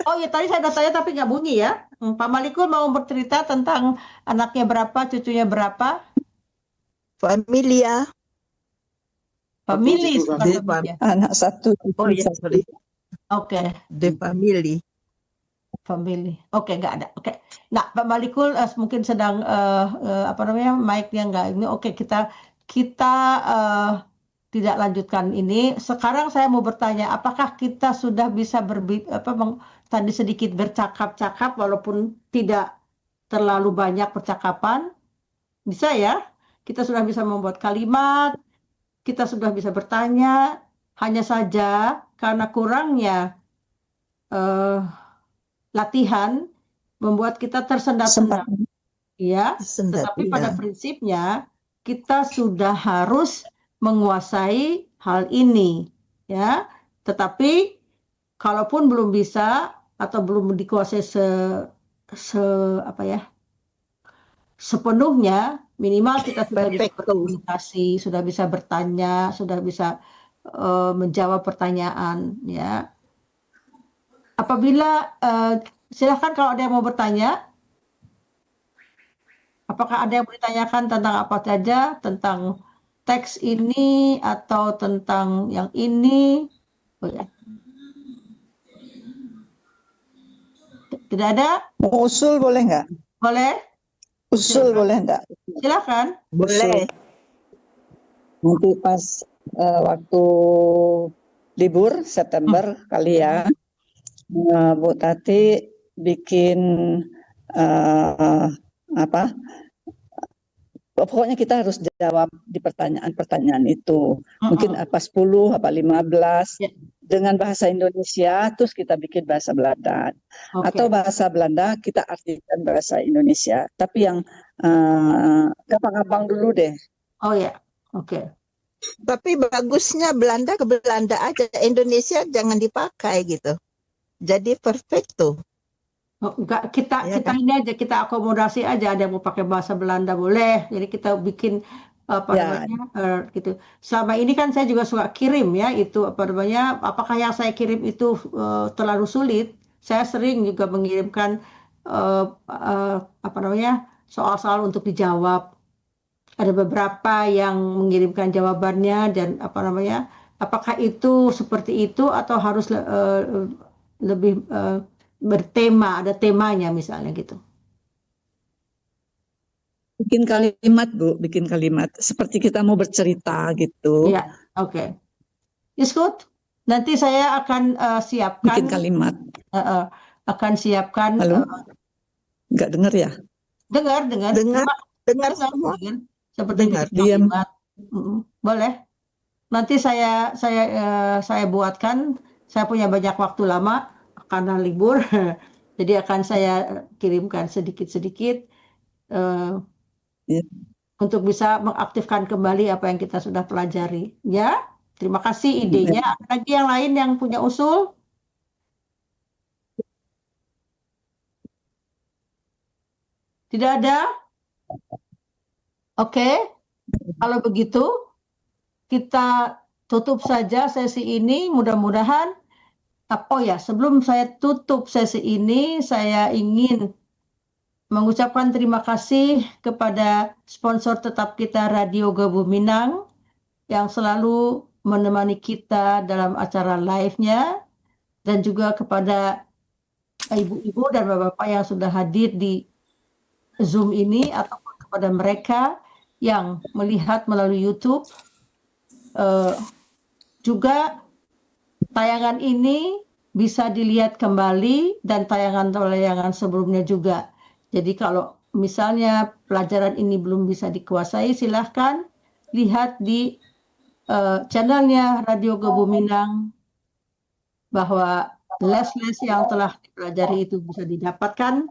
Oh ya, tadi saya udah tanya tapi nggak bunyi ya. Pak Malikul mau bercerita tentang anaknya berapa, cucunya berapa? Familia. Famili. Anak satu. Oh iya, sorry. Oke. De family. Family. Oke, nggak ada. Oke. Nah, Pak Malikul mungkin sedang apa namanya, mic-nya nggak ini. Oke, kita tidak lanjutkan ini. Sekarang saya mau bertanya, apakah kita sudah bisa tadi sedikit bercakap-cakap walaupun tidak terlalu banyak percakapan? Bisa ya? Kita sudah bisa membuat kalimat, kita sudah bisa bertanya, hanya saja karena kurangnya latihan membuat kita tersendat-sendat. Ya, tetapi pada prinsipnya kita sudah harus menguasai hal ini, ya. Tetapi kalaupun belum bisa atau belum dikuasai sepenuhnya, minimal kita sudah bisa berkomunikasi, sudah bisa bertanya, sudah bisa menjawab pertanyaan, ya. Apabila silahkan kalau ada yang mau bertanya, apakah ada yang mau ditanyakan tentang apa saja, tentang teks ini atau tentang yang ini? Oh ya. Tidak ada? Mau usul boleh nggak? Boleh? Usul boleh nggak? Silakan. Boleh. Nanti pas waktu libur September kali ya, Bu Tati bikin apa? Pokoknya kita harus jawab di pertanyaan-pertanyaan itu. Mungkin apa 10, apa 15 dengan bahasa Indonesia, terus kita bikin bahasa Belanda. Atau bahasa Belanda kita artikan bahasa Indonesia. Tapi yang gampang-gampang dulu deh. Oh ya, oke. Tapi bagusnya Belanda ke Belanda aja, Indonesia jangan dipakai gitu. Jadi perfecto. Oh, enggak, kita ini aja, kita akomodasi aja. Ada yang mau pakai bahasa Belanda boleh. Jadi kita bikin apa namanya gitu. Selama ini kan saya juga suka kirim ya, itu apa namanya, apakah yang saya kirim itu terlalu sulit? Saya sering juga mengirimkan apa namanya, soal-soal untuk dijawab. Ada beberapa yang mengirimkan jawabannya dan apa namanya, apakah itu seperti itu atau harus lebih bertema, ada temanya misalnya gitu. Bikin kalimat, Bu, bikin kalimat. Seperti kita mau bercerita gitu. Iya, oke. Is good. Nanti saya akan siapkan. Bikin kalimat. Akan siapkan. Halo? Nggak dengar ya? Dengar. Dengar semua. Seperti dengar. Diam. Boleh. Nanti saya buatkan. Saya punya banyak waktu lama karena libur, jadi akan saya kirimkan sedikit-sedikit untuk bisa mengaktifkan kembali apa yang kita sudah pelajari. Ya, terima kasih idenya. Lagi yang lain yang punya usul? Tidak ada? Oke, kalau begitu kita tutup saja sesi ini. Mudah-mudahan. Oh ya, sebelum saya tutup sesi ini, saya ingin mengucapkan terima kasih kepada sponsor tetap kita Radio Gebu Minang yang selalu menemani kita dalam acara live-nya, dan juga kepada ibu-ibu dan bapak-bapak yang sudah hadir di Zoom ini, ataupun kepada mereka yang melihat melalui YouTube. Juga tayangan ini bisa dilihat kembali dan tayangan-tayangan sebelumnya juga. Jadi kalau misalnya pelajaran ini belum bisa dikuasai, silahkan lihat di channelnya Radio Gebu Minang, bahwa les-les yang telah dipelajari itu bisa didapatkan,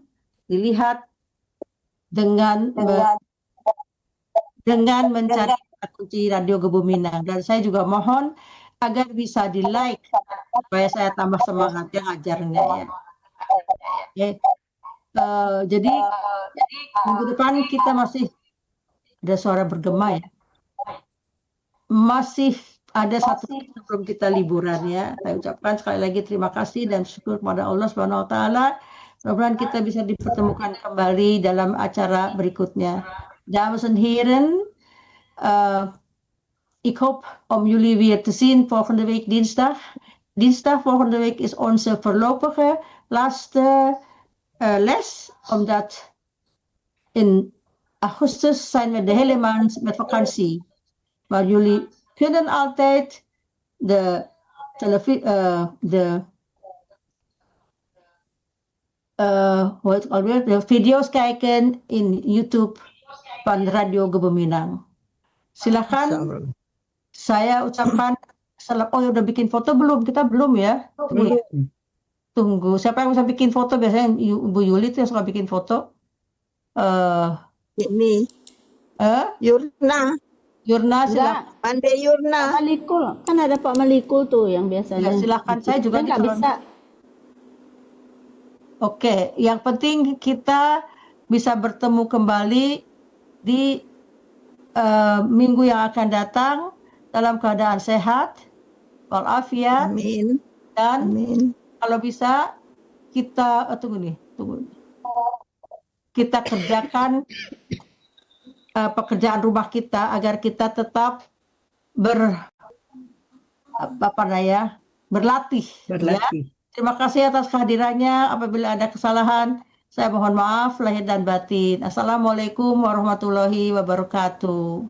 dilihat dengan mencari kunci Radio Gebu Minang. Dan saya juga mohon agar bisa di-like supaya saya tambah semangat yang ngajarnya ya. Okay. Jadi minggu depan kita masih ada suara bergema ya. Masih ada satu sebelum kita liburan ya. Saya ucapkan sekali lagi terima kasih dan syukur kepada Allah Subhanahu wa taala. Mudah-mudahan kita bisa dipertemukan kembali dalam acara berikutnya. Dames en heren, ik hoop om jullie weer te zien volgende week dinsdag. Dinsdag volgende week is onze voorlopige laatste les, omdat in augustus zijn we de hele maand met vakantie. Maar jullie kunnen altijd de video's kijken in YouTube van Radio Gebu Minang. Silakan. Saya ucapkan udah bikin foto belum? Kita belum ya? Tunggu. Siapa yang bisa bikin foto? Biasanya Bu Yuli tuh yang suka bikin foto. Ini. Yurna. Silakan. Pandai Yurna. Malikul. Kan ada Pak Malikul tuh yang biasanya. Ya, silakan. Saya juga nggak bisa. Oke. Yang penting kita bisa bertemu kembali di minggu yang akan datang dalam keadaan sehat, walafiat, dan kalau bisa kita tunggu. Kita kerjakan pekerjaan rumah kita agar kita tetap berlatih. Ya? Terima kasih atas kehadirannya. Apabila ada kesalahan, saya mohon maaf lahir dan batin. Assalamualaikum warahmatullahi wabarakatuh.